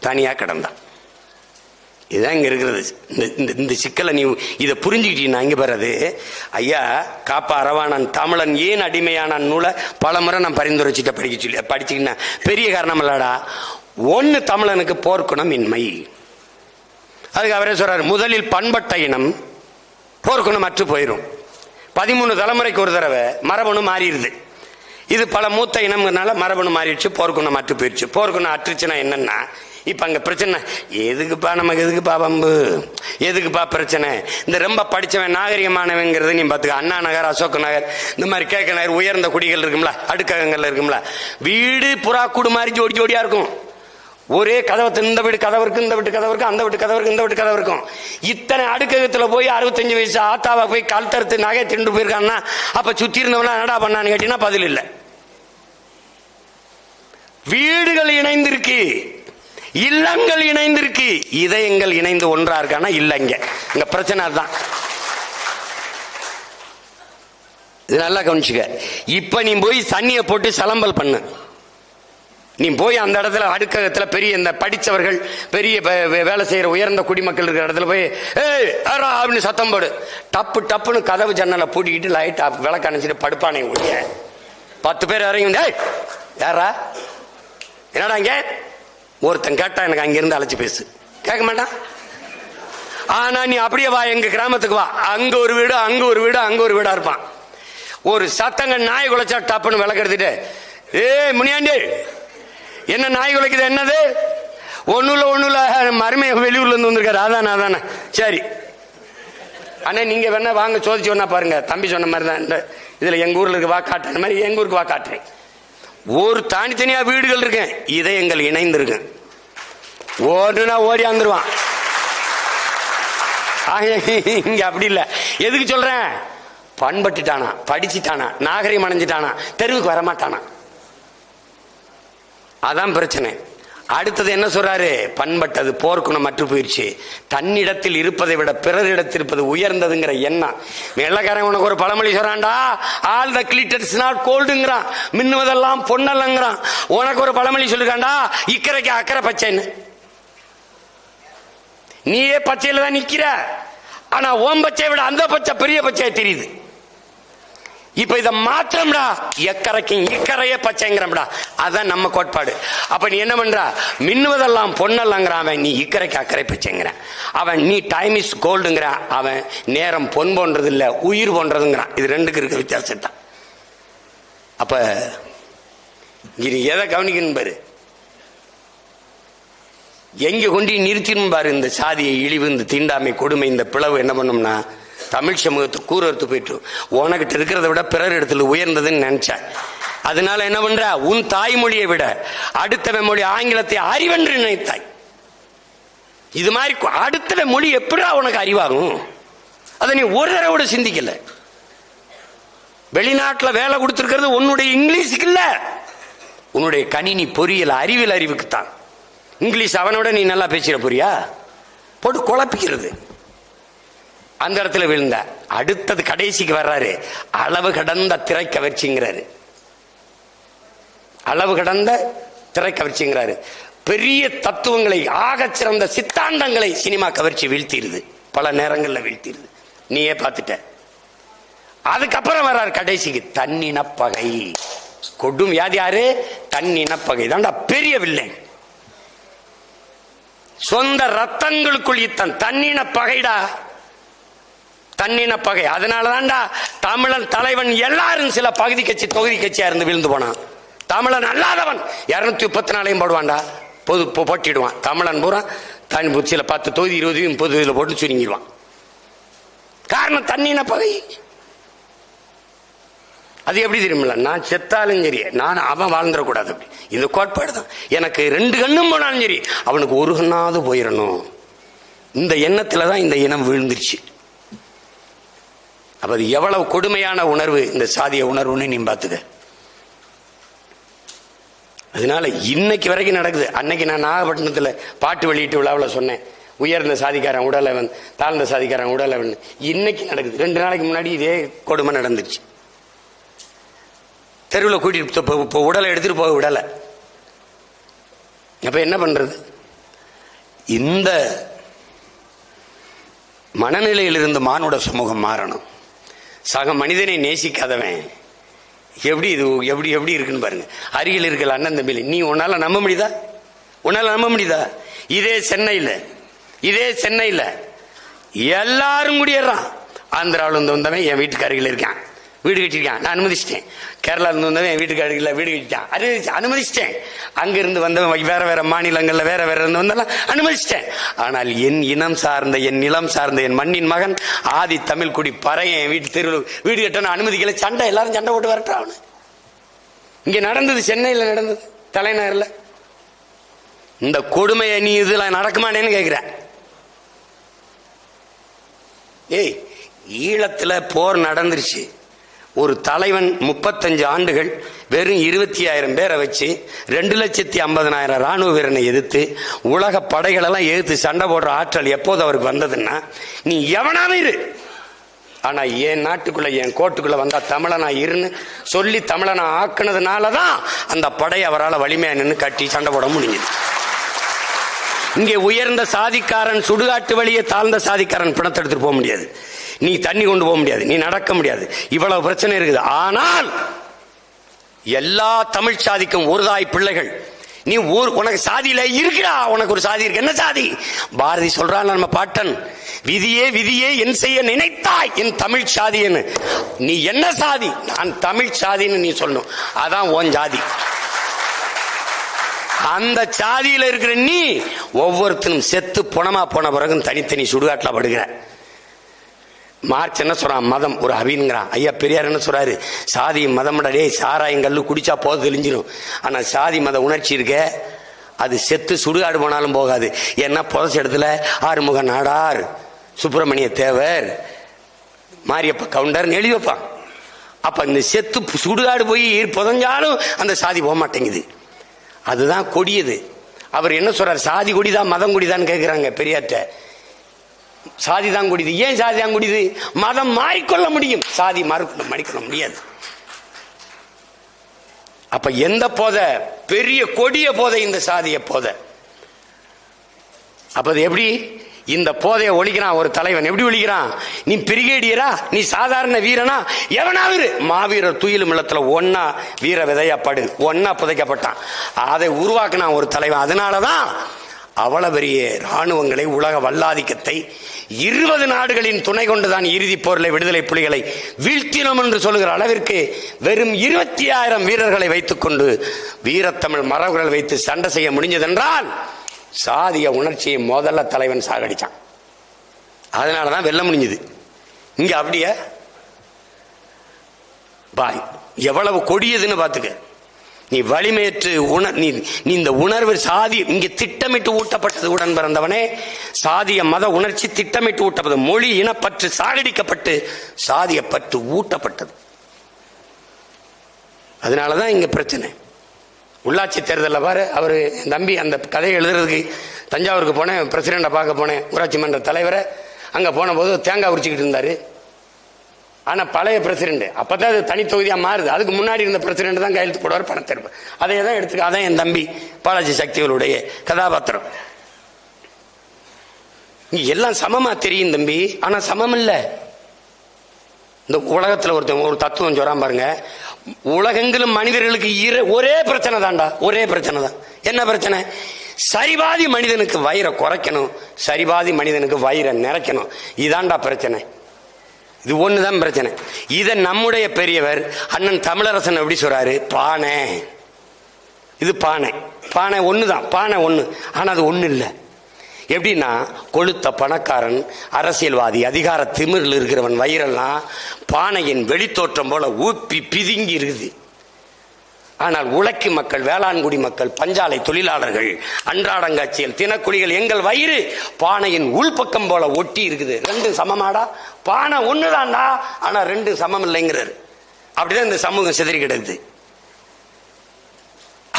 தனியா கிடந்தான். இதுதான் இங்க இருக்கிறது. இந்த சிக்கலை நீ இதை புரிஞ்சுக்கிட்டீங்கன்னா இங்க வர்றது. ஐயா காப்பா அரவாணன் தமிழன் ஏன் அடிமையான நூலை பல முறை நான் பரிந்துரைச்சிட்ட படிச்சுக்கிட்டா பெரிய காரணம் இல்லடா. ஒன்னு தமிழனுக்கு போர்க்குணம் இன்மை. அதுக்கு அவரே சொல்றாரு, முதலில் பண்பட்ட இனம் போர்க்குணம் அற்று போயிடும். 13 தலைமுறைக்கு ஒரு தடவை மரபணு மாறிடுது. இது பல மூத்த இனம்னால மரபணு மாறிடுச்சு, போர்க்குணம் அற்று போயிடுச்சு. போர்க்குணம் அற்றுச்சுன்னா என்னன்னா, இப்ப அங்க பிரச்சனை எதுக்குப்பா, நமக்கு எதுக்குப்பா வம்பு, எதுக்குப்பா பிரச்சனை? இந்த ரொம்ப படிச்சவன் நாகரிகமானவங்கிறது நீ பாத்துக்க. அண்ணா நகர், அசோக் நகர், இந்த மாதிரி கேட்க நகர் உயர்ந்த குடிகள் இருக்கும்ல, அடுக்ககங்கள்ல இருக்கும்ல, வீடு புறா கூடு மாதிரி ஜோடி ஜோடியா இருக்கும். ஒரே கதவை, இந்த வீடு கதவு இருக்கு, இந்த வீட்டு கதவு இருக்கு, அந்த வீட்டு கதவு இருக்கு, இந்த வீட்டு கதவு இருக்கும். இத்தனை அடுக்ககத்துல போய் 65 வயசு ஆத்தாவை போய் கால் தடுத்து நகை திண்டு போயிருக்காங்கன்னா அப்ப சுத்தி இருந்தவனா என்னடா பண்ணான்னு கேட்டீங்கன்னா பதில் இல்லை. வீடுகள் இணைந்திருக்கு, இல்லங்கள் இணைந்திருக்கு, இதயங்கள் இணைந்து ஒன்றா இருக்கானா இல்லைங்க. இங்க பிரச்சனை தான். இது நல்லா கவனிச்சுக்க. இப்ப நீ போய் தண்ணியை போட்டு சலம்பல் பண்ணு. நீ போய் அந்த இடத்துல அடுக்ககத்துல பெரிய இந்த படிச்சவர்கள், பெரிய வேலை செய்யற உயர்ந்த குடிமக்கள் இருக்கிற இடத்துல போய் அப்படின்னு சத்தம் போடு. டப்பு டப்புன்னு கதவு ஜன்னலை பூட்டிக்கிட்டு லைட் விளக்கு அணைச்சிட்டு படுப்பானே ஒழிய 10 பேர் இறங்கி யாரா என்னடா இங்க ஒருத்தன் கேட்டா எனக்கு அங்கிருந்து அழைச்சு பேசு, கேட்க மாட்டான். ஆனா நீ அப்படியே வா, எங்க கிராமத்துக்கு வா, அங்க ஒரு வீடு, அங்க ஒரு வீடு, அங்க ஒரு வீடா இருப்பான். ஒரு சத்தங்க நாய் குலைச்சா டப்புன்னு விளக்கு எடுத்துட்டு, முனியாண்டி என்ன நாய் குலைக்குது, என்னது? ஒண்ணுல மருமைய வெளியூர்ல இருந்து வந்திருக்காரு. அதானே சரி அண்ணா, நீங்க வேணா வாங்க சோதிச்சு வேணா பாருங்க. தம்பி சொன்ன மாதிரி தான் இதுல எங்க ஊர்ல இருக்கு வா காட்டுற மாதிரி எங்க ஊருக்கு வா காட்டுறேன். ஒரு தனித்தனியா வீடுகள் இருக்கேன், இதயங்கள் இணைந்திருக்கு. ஓடுனா ஓடி வந்துருவான். இங்க அப்படி இல்ல. எதுக்கு சொல்றேன்? பண்பட்டுட்டானா, படிச்சுட்டானா, நாகரிகம் அடைஞ்சிட்டானா, தெருவுக்கு வரமாட்டானா, அதான் பிரச்சனை. அடுத்தது என்ன சொல்றாரு? பண்பட்டது போர்க்குணம் மற்ற போயிடுச்சு. தன்னிடத்தில் இருப்பதை விட பிறரிடத்தில் இருப்பது உயர்ந்ததுங்கிற எண்ணம். வெள்ளக்காரன் உனக்கு ஒரு பழமொழி சொல்றான்டா, ஆல் த கிளிட்டர்ஸ் நாட் கோல்டுங்கிறான், மின்னுவதெல்லாம் பொன்னல்லங்கிறான். உனக்கு ஒரு பழமொழி சொல்லிருக்காண்டா, இக்கரைக்கு அக்கறை பச்சைன்னு. நீயே பச்சையில தான் நிக்கிற, ஆனா ஓம் பச்சையை விட அந்த பச்சை பெரிய பச்சையா தெரியுது. இப்ப இத மாற்றம்டா, எக்கரைக்கும் இக்கரையே பச்சைங்கிறா. அதான் நம்ம கோட்பாடு. அப்ப நீ என்ன பண்ற? மின்னுவதெல்லாம் பொன்னல்லங்கிறான் அவன், நீ இக்கரைக்கு அக்கறை பச்சைங்கிற. அவன் நீ டைம் இஸ் கோல்டுங்கிற, அவன் நேரம் பொன் போன்றது இல்ல உயிர் போன்றதுங்கிறான். இது ரெண்டுக்கு இருக்க வித்தியாசம் தான். அப்ப இது எதை கவனிக்கணும் பாரு, எங்க கொண்டு நிறுத்தினும் பாரு. இந்த சாதியை இழிவு, இந்த தீண்டாமை, கொடுமை, இந்த பிளவு என்ன பண்ணும்னா தமிழ் சமூகத்தை கூறத்து போயிட்டு உனக்கிட்ட இருக்கிறத விட பிறர் இடத்துல உயர்ந்ததுன்னு நினைச்சேன். அதனால என்ன பண்ற? உன் தாய்மொழியை விட அடுத்தவன் மொழி ஆங்கிலத்தை அறிவென்று நினைத்தாய். இது மாதிரி அடுத்த மொழி எப்படா உனக்கு அறிவாகும்? அதை நீ ஒரு தடவை சிந்திக்கல. வெளிநாட்டுல வேலை கொடுத்திருக்கிறது உன்னுடைய இங்கிலீஷுக்கு இல்ல, உன்னுடைய கணினி பொறியியல் அறிவியல் அறிவுக்குத்தான். இங்கிலீஷ் அவனோட நீ நல்லா பேசிட போறியா? போட்டு குழப்பிக்கிறது. அந்த இடத்துல விழுந்த. அடுத்தது கடைசிக்கு வர்றாரு, அளவு கடந்த திரை கவர்ச்சிங்கிறாரு. அளவு கடந்த திரை கவர்ச்சிங்கிறாரு. பெரிய தத்துவங்களை, ஆக சிறந்த சித்தாந்தங்களை சினிமா கவர்ச்சி வீழ்த்திடுது, பல நேரங்கள்ல வீழ்த்திடுது. நீயே பார்த்துட்ட. அதுக்கப்புறம் வர்றாரு கடைசிக்கு தன்னினப்பகை. கொடும் வியாதி யாரு? தன்னினப்பகை தான்டா பெரிய வில்லை. சொந்த ரத்தங்களுக்குள் யுத்தம். தன்னின பகைடா, தன்னின பகை. அதனாலதான்டா தமிழன் தலைவன் எல்லாரும் சில பகுதி கட்சி தொகுதி கட்சியா இருந்து விழுந்து போனான். தமிழன் அல்லாதவன் 234 போடுவான்டா, பொது போட்டிடுவான். தமிழன் பூரா தனி சில 10 தொகுதி 20 30 போட்டு சுருங்கிடுவான். காரணம் தன்னின பகை. அது எப்படி தெரியுமில்ல, நான் செத்தாலும் சரி நான் அவன் வாழ்ந்துடக்கூடாது. அப்படி இந்த கோட்பாடு தான். எனக்கு 2 கண்ணும் போனாலும் சரி அவனுக்கு 1 கண்ணாவது போயிடணும். இந்த எண்ணத்துல தான் இந்த இனம் விழுந்துருச்சு. அப்ப அது எவ்வளவு கொடுமையான உணர்வு இந்த சாதிய உணர்வுன்னு நீ பார்த்துக்க. அதனால இன்னைக்கு வரைக்கும் நடக்குது. அன்னைக்கு நான் நாகப்பட்டினத்தில் பாட்டு வெளியிட்டு விழாவில் சொன்னேன், உயர்ந்த சாதிக்காரன் உடலவன், தாழ்ந்த சாதிக்காரன் உடலவன். இன்னைக்கு நடக்குது. 2 நாளைக்கு முன்னாடி இதே கொடுமை நடந்துருச்சு. தெருவில் கூட்டிட்டு உடலை எடுத்துட்டு போக விடலை. அப்ப என்ன பண்றது? இந்த மனநிலையில் இருந்து மானுட சமூகம் மாறணும். சக மனிதனை நேசிக்காதவன் எப்படி இது எப்படி எப்படி இருக்குன்னு பாருங்க. அருகில் இருக்கல அண்ணன் தம்பியில் நீ உன்னால நம்ப முடியுதா? உன்னால நம்ப முடியுதா? இதே சென்னையில் எல்லாரும் குடியேறான். ஆந்திராவில் இருந்து வந்தவன் என் வீட்டுக்கு அருகில் இருக்கான், வீடு கட்டிருக்கான், நான் அனுமதிச்சிட்டேன். கேரளா இருந்து வந்தவன் என் வீட்டுக்கு அருகில் வீடு கட்டிட்டான், அனுமதிச்சிட்டேன். அங்கிருந்து வந்தவன் வேற வேற மாநிலங்கள்ல வேற வேற இருந்து வந்தாலும் அனுமதிச்சிட்டேன். ஆனால் என் இனம் சார்ந்த, என் நிலம் சார்ந்த, என் மண்ணின் மகன் ஆதி தமிழ் குடி பறையன் என் வீட்டு தெருவில் வீடு கட்டணும் அனுமதிக்கல. சண்டை, எல்லாரும் சண்டை போட்டு வரட்டான். அவனு இங்க நடந்தது, சென்னையில் நடந்தது, தலைநகர்ல. இந்த கொடுமையை நீ இதெல்லாம் நடக்குமானேன்னு கேட்கிற. ஏய், ஈழத்துல போர் நடந்துருச்சு. ஒரு தலைவன் 35 ஆண்டுகள் வெறும் 25,000 பேரை வச்சு 2,50,000 ராணுவ வீரனை எதிர்த்து உலக படைகள் எல்லாம் எதிர்த்து சண்டை போடுற ஆற்றல் எப்போது அவருக்கு வந்ததுன்னா, நீ எவனாவே இரு, ஆனா என் நாட்டுக்குள்ள என் கோட்டுக்குள்ள வந்தா தமிழனா இருன்னு சொல்லி தமிழனா ஆக்குனதுனாலதான் அந்த படை அவரால் வலிமையா நின்று கட்டி சண்டை போட முடியுது. இங்கே உயர்ந்த சாதிக்காரன் சுடுகாட்டு வழியே தாழ்ந்த சாதிக்காரன் பிணத்தை எடுத்துட்டு போக முடியாது, நீ தண்ணி கொண்டு போக முடியாது, நீ நடக்க முடியாது. இவ்வளவு பிரச்சனை இருக்குது. ஆனால் எல்லா தமிழ் சாதிக்கும் ஒரு தாய் பிள்ளைகள். நீ உனக்கு சாதியில இருக்கிறா, உனக்கு ஒரு சாதி இருக்கு. என்ன சாதி? பாரதி சொல்றான், நம்ம பாட்டன், விதியே விதியே என் செய்ய நினைத்தாய் என் தமிழ் சாதின்னு. நீ என்ன சாதி? நான் தமிழ் சாதின்னு நீ சொல்லணும். அதான் உன் ஜாதி. அந்த சாதியில இருக்கிற நீ ஒவ்வொருத்தரும் செத்து புணமா போன பிறகு தனித்தனி சுடுகாட்டில் படுகிற. மார்க்ஸ் என்ன சொல்றான்? மதம் ஒரு அபிங்கிறான். ஐயா பெரியார் என்ன சொல்றாரு? சாதி மதம்டே சாராயங்கல்லு குடிச்சா போது தெளிஞ்சிடும். ஆனா சாதி மத உணர்ச்சி இருக்க, அது செத்து சுடுகாடு போனாலும் போகாது. ஏன்னா புதச்ச இடத்துல ஆறுமுக நாடார், சுப்பிரமணிய தேவர், மாரியப்ப கவுண்டர் எழுதி வைப்பான். அப்ப இந்த செத்து சுடுகாடு போய் புதஞ்சாலும் அந்த சாதி போக மாட்டேங்குது. அதுதான் கொடியது. அவர் என்ன சொல்றாரு? சாதி கொடிதான் மதம் கொடிதான் கேட்கிறாங்க பெரியார்ட்ட. சாதி தான் குடிது. ஏன் சாதி தான் குடிது? மதம் மாறிக்கொள்ள முடியும், சாதி மாறிக்கொள்ள முடியாது. அப்ப எந்த போதை? பெரிய கொடிய போதை இந்த சாதிய போதை. அப்ப அது எப்படி இந்த போதையை ஒழிக்கிறான் ஒரு தலைவன்? எப்படி ஒழிக்கிறான்? நீ பிரிகேடியரா, நீ சாதாரண வீரனா, எவனாவது மாவீரர் துயிலும் இல்லத்துல ஒன்னா வீர விதையா படு, ஒன்னா புதைக்கப்பட்டான். அதை உருவாக்கினான் ஒரு தலைவன். அதனாலதான் அவ்வளவு பெரிய ராணுவங்களை, உலக வல்லாதிக்கத்தை 20 நாடுகளின் துணை கொண்டுதான் இறுதி போரில் விடுதலை புலிகளை வீழ்த்தினோம் என்று சொல்லுகிற அளவிற்கு வெறும் 25,000 வீரர்களை வைத்துக் கொண்டு வீரத்தமிழ் மரபுகளை வைத்து சண்டை செய்ய முடிஞ்சதென்றால் சாதிய உணர்ச்சியை முதல்ல தலைவன் சாகடிச்சான். அதனாலதான் வெல்ல முடிஞ்சது. இங்க அப்படியே பாய் எவ்வளவு கொடியதுன்னு பாத்துக்க. நீ வலிமையற்று நீ இந்த உணர்வு சாதி இங்க திட்டமிட்டு ஊட்டப்பட்டது. உடன் பிறந்தவனே, சாதிய மத உணர்ச்சி திட்டமிட்டு ஊட்டப்பட்டது. மொழி இனப்பற்று சாகடிக்கப்பட்டு சாதிய பற்று ஊட்டப்பட்டது. அதனாலதான் இங்க பிரச்சனை. உள்ளாட்சி தேர்தலில் பாரு, அவரு தம்பி அந்த கதையை எழுதுறதுக்கு தஞ்சாவூருக்கு போனேன், பிரசிடண்ட பார்க்க போனேன், ஊராட்சி மன்ற தலைவரை. அங்க போன போது தேங்காய் உரிச்சுக்கிட்டு இருந்தாரு. ஆனா பழைய பிரசிடண்ட், அப்பதான் அது தனி தொகுதியா மாறுது. அதுக்கு முன்னாடி இருந்த பிரசிடண்ட் தான் கையெழுத்து போடுவார், பணத்தை எடுப்பார். அதையே தான் எடுத்துக்க. அதான் என் தம்பி பாலாஜி சக்திகளுடைய கதாபாத்திரம். இங்க எல்லாம் சமமா தெரியும் தம்பி, ஆனா சமம் இல்ல. இந்த உலகத்துல ஒரு தத்துவம் சொல்றான் பாருங்க, உலகெங்கிலும் மனிதர்களுக்கு ஒரே பிரச்சனை தான்டா, ஒரே பிரச்சனை தான். என்ன பிரச்சனை? சரிபாதி மனிதனுக்கு வயிறை குறைக்கணும், சரிபாதி மனிதனுக்கு வயிறை நிறைக்கணும். இதான்டா பிரச்சனை. இது ஒண்ணுதான் பிரச்சனை. இத நம்முடைய பெரியவர் அண்ணன் தமிழரசன் எப்படி சொல்றாரு? பானை, இது பானை, பானை ஒண்ணுதான், பானை ஒண்ணு. ஆனா அது ஒண்ணு இல்லை. எப்படின்னா, கொளுத்த பணக்காரன், அரசியல்வாதி, அதிகார திமிரில் இருக்கிறவன் வயிறெல்லாம் பானையின் வெளித்தோற்றம் போல ஊப்பி பிதுங்கி இருக்குது. ஆனால் உழைக்கும் மக்கள், வேளாண்குடி மக்கள், பஞ்சாலை தொழிலாளர்கள், அன்றாடங்காட்சிகள், தினக்குடிகள், எங்கள் வயிறு பானையின் உள்பக்கம் போல ஒட்டி இருக்குது. ரெண்டும் சமமாடா? பானை ஒண்ணுதான்டா, ஆனா ரெண்டும் சமம் இல்லைங்கிறாரு. அப்படிதான் இந்த சமூகம் சிதறி கிடக்குது.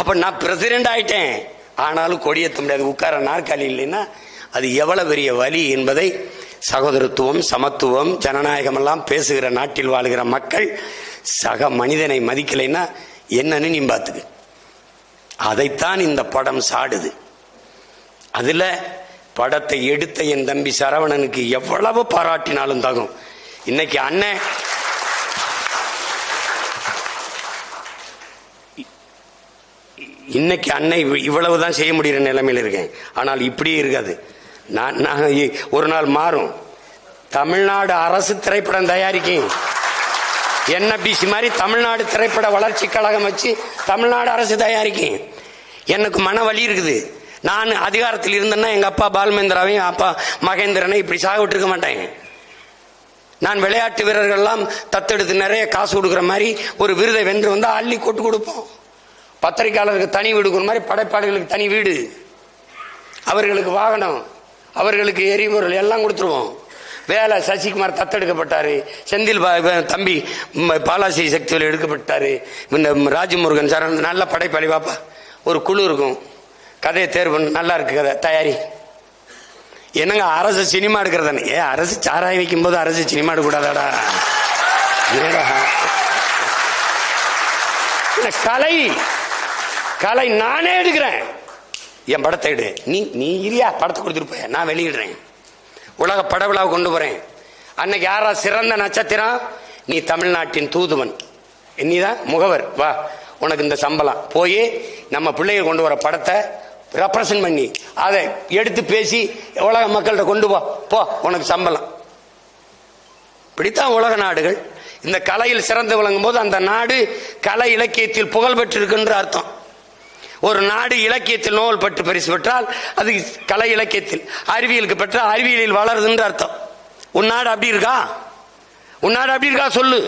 அப்ப நான் பிரசிடென்ட் ஆயிட்டேன், ஆனாலும் கொடியேற்ற முடியாது, உட்கார நாற்காலி இல்லைன்னா அது எவ்வளவு பெரிய வலி என்பதை சகோதரத்துவம், சமத்துவம், ஜனநாயகம் எல்லாம் பேசுகிற நாட்டில் வாழ்கிற மக்கள் சக மனிதனை மதிக்கலைன்னா என்னன்னு நீ பார்த்துக்கு. அதைத்தான் இந்த படம் சாடுது. அதுல படத்தை எடுத்த என் தம்பி சரவணனுக்கு எவ்வளவு பாராட்டினாலும் தகும். இன்னைக்கு அண்ணன் இவ்வளவுதான் செய்ய முடிகிற நிலைமையில் இருக்கேன். ஆனால் இப்படியே இருக்காது. நான் ஒரு நாள் மாறும். தமிழ்நாடு அரசு திரைப்படம் தயாரிக்கும், NBC மாதிரி தமிழ்நாடு திரைப்பட வளர்ச்சி கழகம் வச்சு தமிழ்நாடு அரசு தயாரிக்கும். எனக்கு மன வலி இருக்குது. நான் அதிகாரத்தில் இருந்தேன்னா எங்க அப்பா பால்மேந்திராவையும் அப்பா மகேந்திரனை இப்படி சாக விட்டுருக்க மாட்டேன். நான் விளையாட்டு வீரர்கள் எல்லாம் தத்தெடுத்து நிறைய காசு கொடுக்குற மாதிரி ஒரு விருதை வென்று வந்தா அள்ளி கொட்டு கொடுப்போம். பத்திரிகையாளருக்கு தனி வீடு கொடுக்குற மாதிரி படைப்பாளிகளுக்கு தனி வீடு, அவர்களுக்கு வாகனம், அவர்களுக்கு எரிபொருள் எல்லாம் கொடுத்துருவோம். வேலை சசிகுமார் தத்தெடுக்கப்பட்டாரு, செந்தில் தம்பி பாலாசி சக்தியில் எடுக்கப்பட்டாரு, இந்த ராஜமுருகன் சார் நல்ல படைப்பாளி. பாப்பா ஒரு குழு இருக்கும், கதையை தேர்வு நல்லா இருக்கு, கதை தயாரி. என்னங்க அரசு சினிமா எடுக்கிறதானே? அரசு சாராய் வைக்கும் போது அரசு சினிமா எடுக்கூடாதாடா? கலை கலை நானே எடுக்கிறேன். என் படத்தை எடு, நீ இரியா படத்தை கொடுத்துட்டு போய, நான் வெளியிடுறேன், உலக படவிழாவை கொண்டு போறேன். அன்னைக்கு யாரா சிறந்த நட்சத்திரம்? நீ தமிழ்நாட்டின் தூதுவன், நீதான் முகவர், வா உனக்கு இந்த சம்பளம். போய் நம்ம பிள்ளைகள் கொண்டு வர படத்தை ரெப்ரசன்ட் பண்ணி அதை எடுத்து பேசி உலக மக்கள்கிட்ட கொண்டு போ, உனக்கு சம்பளம். இப்படித்தான் உலக நாடுகள். இந்த கலையில் சிறந்து விளங்கும் போது அந்த நாடு கலை இலக்கியத்தில் புகழ் பெற்றிருக்கின்ற அர்த்தம். ஒரு நாடு இலக்கியத்தில் நோல் பட்டு பரிசு பெற்றால் அது கலை இலக்கியத்தில், அறிவியலுக்கு பெற்றால் அறிவியலில் வளருதுன்ற அர்த்தம். உன் நாடு அப்படி இருக்கா? உன் நாடு அப்படி இருக்கா சொல்லு.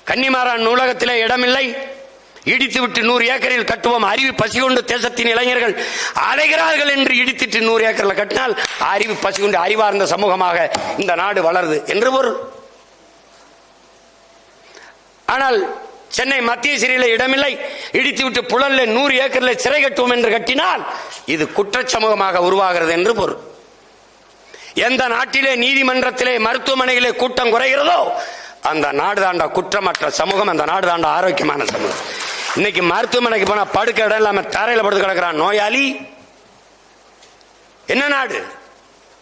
கன்னிமாரான் நூலகத்திலே இடமில்லை, இடித்து விட்டு 100 ஏக்கரில் கட்டுவோம், அறிவு பசி கொண்டு தேசத்தின் இளைஞர்கள் அலைகிறார்கள் என்று இடித்துட்டு 100 ஏக்கரில் கட்டினால் அறிவு பசி கொண்டு அறிவார்ந்த சமூகமாக இந்த நாடு வளருது என்று பொருள். ஆனால் சென்னை மத்திய சிறையில் இடமில்லை, இடித்து விட்டு புழல்ல 100 ஏக்கரில் சிறை கட்டுவோம் என்று கட்டினால் இது குற்ற சமூகமாக உருவாகிறது என்று பொருள். எந்த நாட்டிலே நீதிமன்றத்திலே மருத்துவமனையிலே கூட்டம் குறைகிறதோ அந்த நாடு தாண்டா குற்றமற்ற சமூகம், அந்த நாடு தாண்டா ஆரோக்கியமான சமூகம். இன்னைக்கு மருத்துவமனைக்கு போனா படுக்க இடம் இல்லாம தரையில படுத்து கிடக்கிறான் நோயாளி. என்ன நாடு?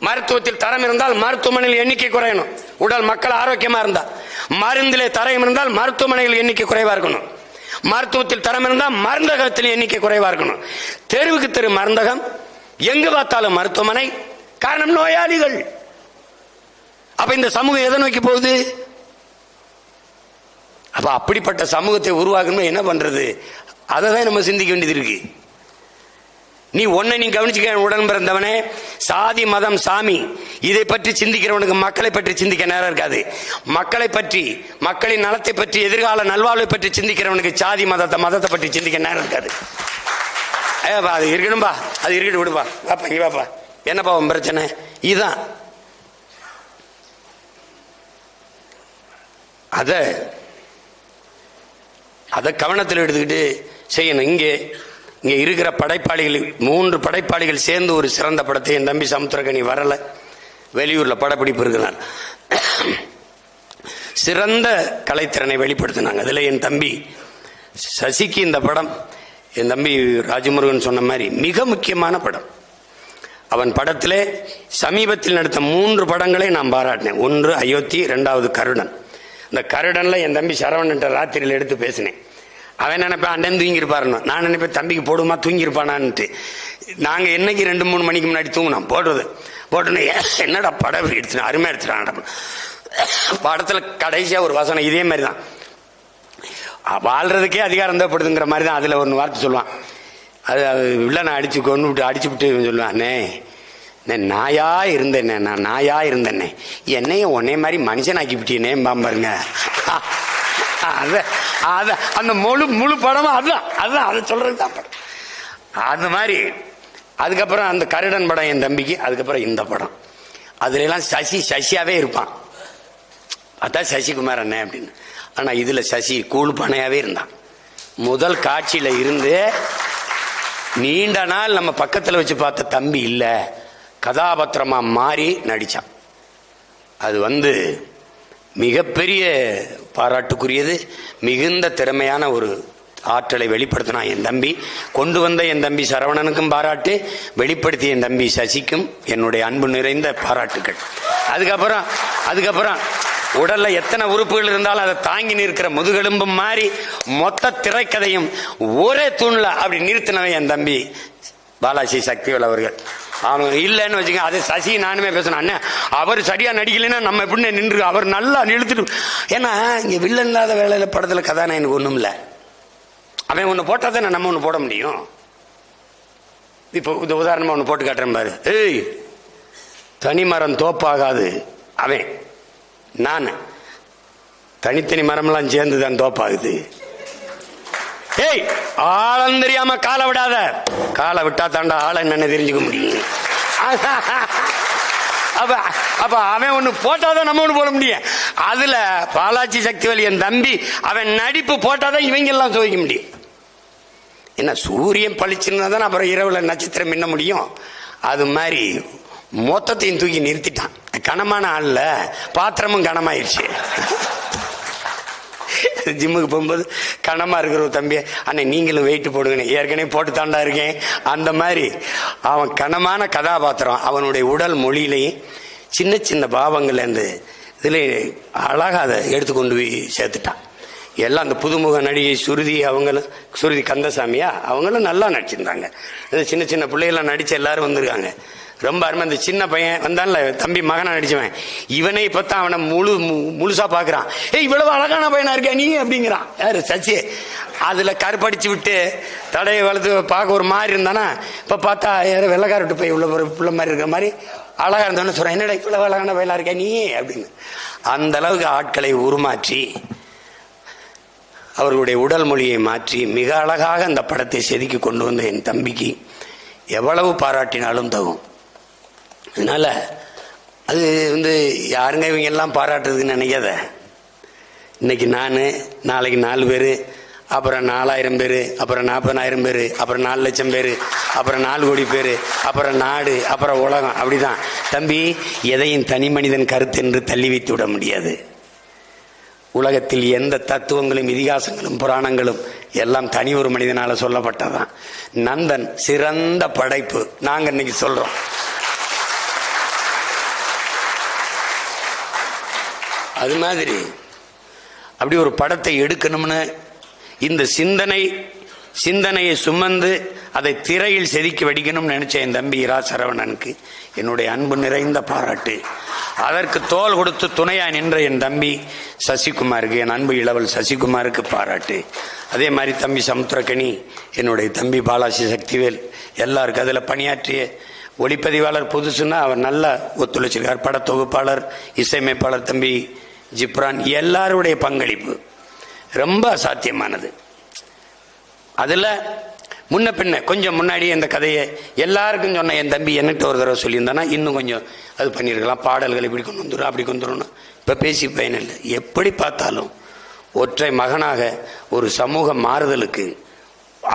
மருத்துவத்தில் தரம் இருந்தால் மருத்துவமனையில் எண்ணிக்கை குறையணும், உடல் மக்கள் ஆரோக்கியமா இருந்தா. மருந்திலே தரம் இருந்தால் மருத்துவமனையில் எண்ணிக்கை குறைவா இருக்கணும். மருத்துவத்தில் தரம் இருந்தால் மருந்தகத்தில் எண்ணிக்கை குறைவா இருக்கணும். தெருவுக்கு தெரு மருந்தகம், எங்கு பார்த்தாலும் மருத்துவமனை. காரணம் நோயாளிகள். அப்ப இந்த சமூகம் எதை நோக்கி போகுது? அப்ப அப்படிப்பட்ட சமூகத்தை உருவாக்கணும், என்ன பண்றது? அதை தான் நம்ம சிந்திக்க வேண்டியது இருக்கு. நீ கவனிச்சுக்க, உடன் பிறந்தவனே, சாதி மதம் சாமி இதை பற்றி சிந்திக்கிறவனுக்கு மக்களை பற்றி சிந்திக்க நேரம் இருக்காது. மக்களை பற்றி, மக்களின் நலத்தை பற்றி, எதிர்கால நல்வாழ்வை பற்றி சிந்திக்கிறவனுக்கு சாதி மதத்தை பற்றி சிந்திக்க நேரம் இருக்காது. அது இருக்கணும்பா, அது இருக்கட்டும், விடுப்பா, வாப்பா இங்க வாப்பா, என்னப்பா உன் பிரச்சனை? இதுதான். அதை கவனத்தில் எடுத்துக்கிட்டு செய்யணும். இங்கே இருக்கிற படைப்பாளிகள் 3 படைப்பாளிகள் சேர்ந்து ஒரு சிறந்த படத்தை, என் தம்பி சமுத்திரக்கனி வரல, வெளியூர்ல படப்பிடிப்பு இருக்கிறார், சிறந்த கலைத்திறனை வெளிப்படுத்தினாங்க. அதுல என் தம்பி சசிக்கு இந்த படம், என் தம்பி ராஜமுருகன் சொன்ன மாதிரி மிக முக்கியமான படம். அவன் படத்திலே சமீபத்தில் நடித்த 3 படங்களை நான் பாராட்டினேன். 1 அயோத்தி, 2வது கருடன். இந்த கருடன்ல என் தம்பி சரவணன் ராத்திரியில் எடுத்து பேசினேன். அவன் நினைப்பேன் அண்ணன் தூங்கியிருப்பாருன்னு, நான் நினைப்பேன் தம்பிக்கு போடுமா தூங்கியிருப்பானான்ட்டு. நாங்கள் என்னைக்கு 2-3 மணிக்கு முன்னாடி தூங்கினோம் போட்டுன்னு என்னடா படம் எடுத்துனா அருமையாக எடுத்துட்டான். படத்தில் கடைசியாக ஒரு வசனம் இதே மாதிரி தான், வாழ்றதுக்கே அதிகாரம் தேவைப்படுதுங்கிற மாதிரி தான். அதில் ஒன்று வார்த்தை சொல்லுவான், அது வில்லனை அடிச்சு விட்டு சொல்லுவான், அண்ணே நாயா இருந்தேனே, நான் நாயா இருந்தேனே, என்னையும் உன்னே மாதிரி மனுஷனாக்கி விட்டீனே பாருங்க. அந்த முழு படமும் அதுதான் அதை சொல்றது தான் படம். அது மாதிரி அதுக்கப்புறம் அந்த கருடன் படம் என் தம்பிக்கு, அதுக்கப்புறம் இந்த படம். அதுல எல்லாம் சசியாவே இருப்பான், அதான் சசிகுமார் அண்ணன் அப்படின்னு. ஆனா இதுல சசி கூழுப்பானையாவே இருந்தான். முதல் காட்சியில இருந்து நீண்ட நாள் நம்ம பக்கத்துல வச்சு பார்த்த தம்பி இல்ல, கதாபாத்திரமா மாறி நடிச்சான். அது மிகப்பெரிய பாராட்டுக்குரியது. மிகுந்த திறமையான ஒரு ஆற்றலை வெளிப்படுத்தினான் என் தம்பி. கொண்டு வந்த என் தம்பி சரவணனுக்கும் பாராட்டு, வெளிப்படுத்திய என் தம்பி சசிக்கும் என்னுடைய அன்பு நிறைந்த பாராட்டுகள். அதுக்கப்புறம் உடல்ல எத்தனை உறுப்புகள் இருந்தாலும் அதை தாங்கி நிற்கிற முதுகெலும்பு மாதிரி மொத்த திரைக்கதையும் ஒரே தூண்ல அப்படி நிறுத்தினவன் என் தம்பி பாலாஜி சக்திவேல் அவர்கள். அவன் இல்லைன்னு வச்சுக்க, அது சசி நானுமே பேசணும், அண்ணன் அவர் சரியா நடிக்கலைன்னா நம்ம எப்படி நின்று அவர் நல்லா நிறுத்திட்டு. ஏன்னா இங்க வில்லன் இல்லாத வேலையில படத்துல கதாநாயகனுக்கு ஒண்ணும் இல்லை, அவன் ஒண்ணு போட்டா தானே நம்ம ஒண்ணு போட முடியும். இப்போ இந்த உதாரணமா ஒண்ணு போட்டு காட்டுறேன் பாரு. ஏய், தனி மரம் தோப்பாகாது, அவன் நான் தனித்தனி மரம்லாம் சேர்ந்துதான் தோப்பாகுது. ஏய், ஆழம் தெரியாம காலை விடாத, காலை விட்டா தாண்டா ஆளை என்னன்னு தெரிஞ்சுக்க முடியும். அப்ப அவன் ஒண்ணு போட்டாதான் நம்ம ஒண்ணு போட முடியும். அதுல பாலாஜி சக்திவேல் என் தம்பி அவன் நடிப்பு போட்டாதான் இவங்க எல்லாம் துவைக்க முடியும். என்ன சூரியன் பளிச்சுன்னா தான் அப்புறம் இரவுல நட்சத்திரம் மின்ன முடியும். அது மாதிரி மொத்தத்தையும் தூக்கி நிறுத்திட்டான். கனமான ஆள்ல பாத்திரமும் கனமாயிருச்சு. ஜிம்முக்கு போகும்போது கனமா இருக்கிற ஒரு தம்பி, அண்ணே நீங்களும் வெயிட் போடுங்க, ஏற்கனவே போட்டு தாண்டா இருக்கேன். அந்த மாதிரி அவன் கனமான கதாபாத்திரம். அவனுடைய உடல் மொழியிலையும் சின்ன சின்ன பாவங்கள்ல இருந்து இதுல அழகா அதை எடுத்துக்கொண்டு போய் சேர்த்துட்டான். எல்லாம் அந்த புதுமுக நடிகை சுருதி கந்தசாமியா அவங்களும் நல்லா நடிச்சிருந்தாங்க. சின்ன சின்ன பிள்ளைகள்லாம் நடிச்சு எல்லாரும் வந்திருக்காங்க. ரொம்ப அருமை. அந்த சின்ன பையன் வந்தான்ல தம்பி, மகனா நடிச்சவன், இவனை இப்பத்தான் அவனை முழுசா பாக்குறான். ஏய், இவ்வளவு அழகான பையனா இருக்க நீ அப்படிங்கிறான். யாரு? சச்சி. அதுல கருப்படிச்சு விட்டு தடையை வளர்த்து பார்க்க ஒரு மாதிரி இருந்தானா, இப்ப பார்த்தா யாரும் வெள்ளக்காரட்டு போய் உள்ள ஒரு பிள்ளை மாதிரி இருக்கிற மாதிரி அழகா இருந்தோன்னு சொல்றான், என்னடா இவ்வளவு அழகான பையனா இருக்க நீ அப்படின்னு. அந்த அளவுக்கு ஆட்களை உருமாற்றி அவர்களுடைய உடல் மொழியை மாற்றி மிக அழகாக அந்த படத்தை செதுக்கி கொண்டு வந்த என் தம்பிக்கு எவ்வளவு பாராட்டினாலும் தகும். அதனால அது யாருங்க இவங்க எல்லாம் பாராட்டுறதுன்னு நினைக்காத. இன்னைக்கு நான், நாளைக்கு 4 பேர், அப்புறம் 4000 பேர், அப்புறம் 40,000 பேர், அப்புறம் 4 லட்சம் பேர், அப்புறம் 4 கோடி பேர், அப்புறம் நாடு, அப்புறம் உலகம். அப்படிதான் தம்பி. எதையும் தனி மனிதன் கருத்து என்று தள்ளி வைத்து விட முடியாது. உலகத்தில் எந்த தத்துவங்களும் இதிகாசங்களும் புராணங்களும் எல்லாம் தனி ஒரு மனிதனால சொல்லப்பட்டதான். நந்தன் சிறந்த படைப்பு, நாங்க இன்னைக்கு சொல்றோம். அது மாதிரி அப்படி ஒரு படத்தை எடுக்கணும்னு இந்த சிந்தனையை சுமந்து அதை திரையில் செதுக்கி வடிக்கணும்னு நினைச்ச என் தம்பி இரா சரவணனுக்கு என்னுடைய அன்பு நிறைந்த பாராட்டு. அதற்கு தோள் கொடுத்து துணையா நின்ற என் தம்பி சசிகுமாருக்கு, என் அன்பு இளவல் சசிகுமாருக்கு பாராட்டு. அதே மாதிரி தம்பி சமுத்திரக்கனி, என்னுடைய தம்பி பாலாஜி சக்திவேல், எல்லாருக்கும் அதில் பணியாற்றிய ஒளிப்பதிவாளர் புதுசுன்னா அவர் நல்லா ஒத்துழைச்சிருக்கார். படத்தொகுப்பாளர், இசையமைப்பாளர் தம்பி ஜிப்ரான், எல்லாருடைய பங்களிப்பு ரொம்ப அசாத்தியமானது. அதுல முன்ன பின்ன கொஞ்சம் முன்னாடியே இந்த கதையை எல்லாருக்கும் சொன்ன என் தம்பி என்கிட்ட ஒரு தடவை சொல்லியிருந்தானா இன்னும் கொஞ்சம் அது பண்ணியிருக்கலாம். பாடல்கள் இப்படி கொண்டு வந்துடும், அப்படி கொண்டு வரணும். இப்போ பேசி பயனில்லை. எப்படி பார்த்தாலும் ஒற்றை மகனாக ஒரு சமூக மாறுதலுக்கு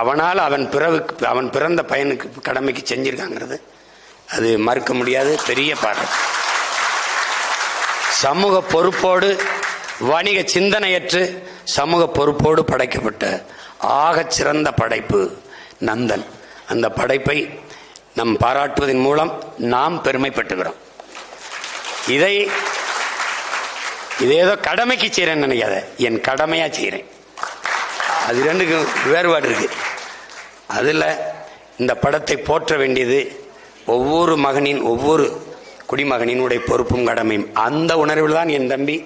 அவனால் அவன் பிறந்த பையனுக்கு கடமைக்கு செஞ்சிருக்காங்கிறது அது மறுக்க முடியாது. பெரிய பாராட்டு. சமூக பொறுப்போடு, வணிக சிந்தனையற்று சமூக பொறுப்போடு படைக்கப்பட்ட ஆகச் சிறந்த படைப்பு நந்தன். அந்த படைப்பை நம் பாராட்டுவதன் மூலம் நாம் பெருமைப்பட்டுகிறோம். இதேதோ கடமைக்கு செய்யறேன்னு நினைக்காத, என் கடமையா செய்யறேன். அது ரெண்டுக்கும் வேறுபாடு இருக்கு. அதில் இந்த படத்தை போற்ற வேண்டியது ஒவ்வொரு மகனின், ஒவ்வொரு குடிமகனினுடைய பொறுப்பும் கடமையும். அந்த உணர்வில் தான் என் தம்பி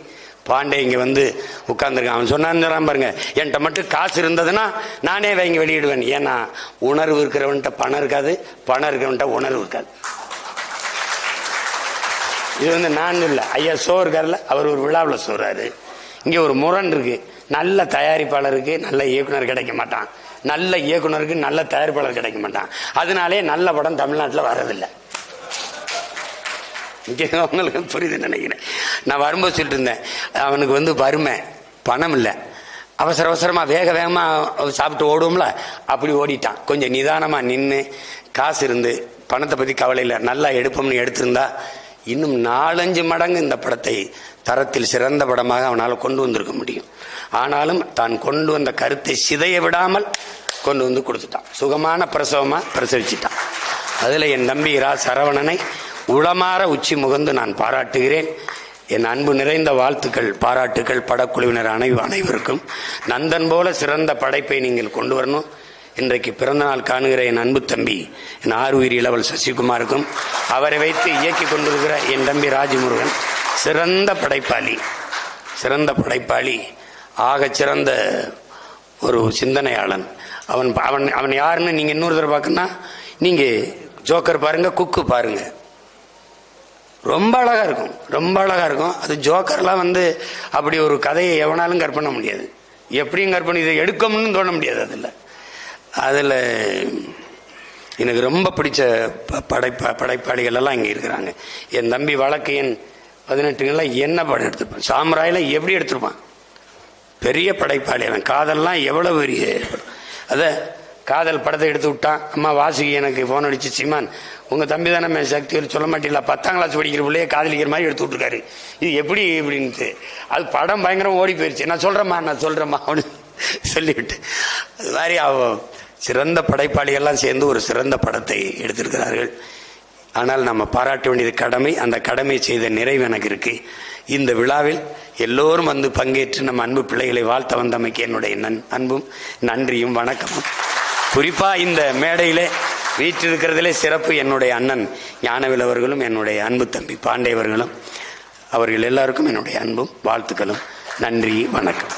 பாண்டே இங்கே வந்து உட்கார்ந்துருக்கான். அவன் சொன்னான் பாருங்க, என்கிட்ட மட்டும் காசு இருந்ததுன்னா நானே வாங்கி வெளியிடுவேன். ஏன்னா உணர்வு இருக்கிறவன்ட்ட பணம் இருக்காது, பணம் இருக்கிறவன்ட்ட உணர்வு இருக்காது. இது வந்து நான் இல்லை, ஐயா ஷோ இருக்காருல்ல, அவர் ஒரு விழாவில் சொல்றாரு, இங்கே ஒரு முரண் இருக்கு. நல்ல தயாரிப்பாளருக்கு நல்ல இயக்குனர் கிடைக்க மாட்டான், நல்ல இயக்குனருக்கு நல்ல தயாரிப்பாளர் கிடைக்க மாட்டான். அதனாலே நல்ல படம் தமிழ்நாட்டில் வர்றதில்லை. உங்களுக்கு புரியுது நினைக்கிறேன். நான் வரும்போது சொல்லிட்டு இருந்தேன், அவனுக்கு வந்து வறுமை, பணம் இல்லை, அவசர அவசரமாக வேக வேகமாக சாப்பிட்டு ஓடுவோம்ல, அப்படி ஓடிட்டான். கொஞ்சம் நிதானமாக நின்று காசு இருந்து பணத்தை பற்றி கவலை இல்லை, நல்லா எடுப்போம்னு எடுத்திருந்தா இன்னும் 4-5 மடங்கு இந்த படத்தை தரத்தில் சிறந்த படமாக அவனால் கொண்டு வந்திருக்க முடியும். ஆனாலும் தான் கொண்டு வந்த கருத்தை சிதைய விடாமல் கொண்டு வந்து கொடுத்துட்டான். சுகமான பிரசவமாக பிரசவிச்சிட்டான். அதில் என் தம்பி ரா சரவணனை உளமாற உச்சி முகந்து நான் பாராட்டுகிறேன். என் அன்பு நிறைந்த வாழ்த்துக்கள், பாராட்டுக்கள் படக்குழுவினர் அனைவருக்கும். நந்தன் போல சிறந்த படைப்பை நீங்கள் கொண்டு வரணும். இன்றைக்கு பிறந்தநாள் காணுகிற என் அன்பு தம்பி என் ஆறுயிர் இளவல் சசிகுமாருக்கும், அவரை வைத்து இயக்கி கொண்டிருக்கிற என் தம்பி ராஜமுருகன் சிறந்த படைப்பாளி, சிறந்த படைப்பாளி, ஆக சிறந்த ஒரு சிந்தனையாளன். அவன் அவன் அவன் யாருன்னு நீங்கள் இன்னொரு தடவை பார்க்கணும்னா நீங்கள் ஜோக்கர் பாருங்க, குக்கு பாருங்க, ரொம்ப அழகா இருக்கும், ரொம்ப அழகா இருக்கும். அது ஜோக்கர்லாம் வந்து அப்படி ஒரு கதையை எவனாலும் கற்பனை முடியாது, எப்படியும் கற்பனை இதை எடுக்கணும்னு தோண முடியாது. அதில் எனக்கு ரொம்ப பிடிச்ச படைப்பாளிகள் எல்லாம் இங்கே இருக்கிறாங்க. என் தம்பி வழக்கு எண் 18 என்ன படம் எடுத்திருப்பான், சாம்ராயில் எப்படி எடுத்திருப்பான், பெரிய படைப்பாளி அவன். காதல்லாம் எவ்வளோ பெரிய, அதை காதல் படத்தை எடுத்து விட்டான். அம்மா வாசுகி எனக்கு ஃபோன் அடிச்சு, சீமான் உங்கள் தம்பி தானே சக்திகள் சொல்ல மாட்டீங்களா, 10ஆம் கிளாஸ் படிக்கிற பிள்ளையே காதலிக்கிற மாதிரி எடுத்து விட்டுருக்காரு, இது எப்படி இப்படின்ட்டு. அது படம் பயங்கரம் ஓடி போயிடுச்சு. நான் சொல்கிறேம்மா அப்படின்னு சொல்லிவிட்டு, அது மாதிரி சிறந்த படைப்பாளிகள்லாம் சேர்ந்து ஒரு சிறந்த படத்தை எடுத்திருக்கிறார்கள். ஆனால் நம்ம பாராட்ட வேண்டியது கடமை. அந்த கடமை செய்த நிறைவு எனக்கு இருக்கு. இந்த விழாவில் எல்லோரும் வந்து பங்கேற்று நம்ம அன்பு பிள்ளைகளை வாழ்த்த வந்தமைக்கு என்னுடைய அன்பும் நன்றியும் வணக்கமும். குறிப்பாக இந்த மேடையிலே வீற்றிருக்கிறதிலே சிறப்பு என்னுடைய அண்ணன் ஞானவேல் அவர்களும், என்னுடைய அன்பு தம்பி பாண்டே அவர்களும், அவர்கள் எல்லாருக்கும் என்னுடைய அன்பும் வாழ்த்துக்களும். நன்றி, வணக்கம்.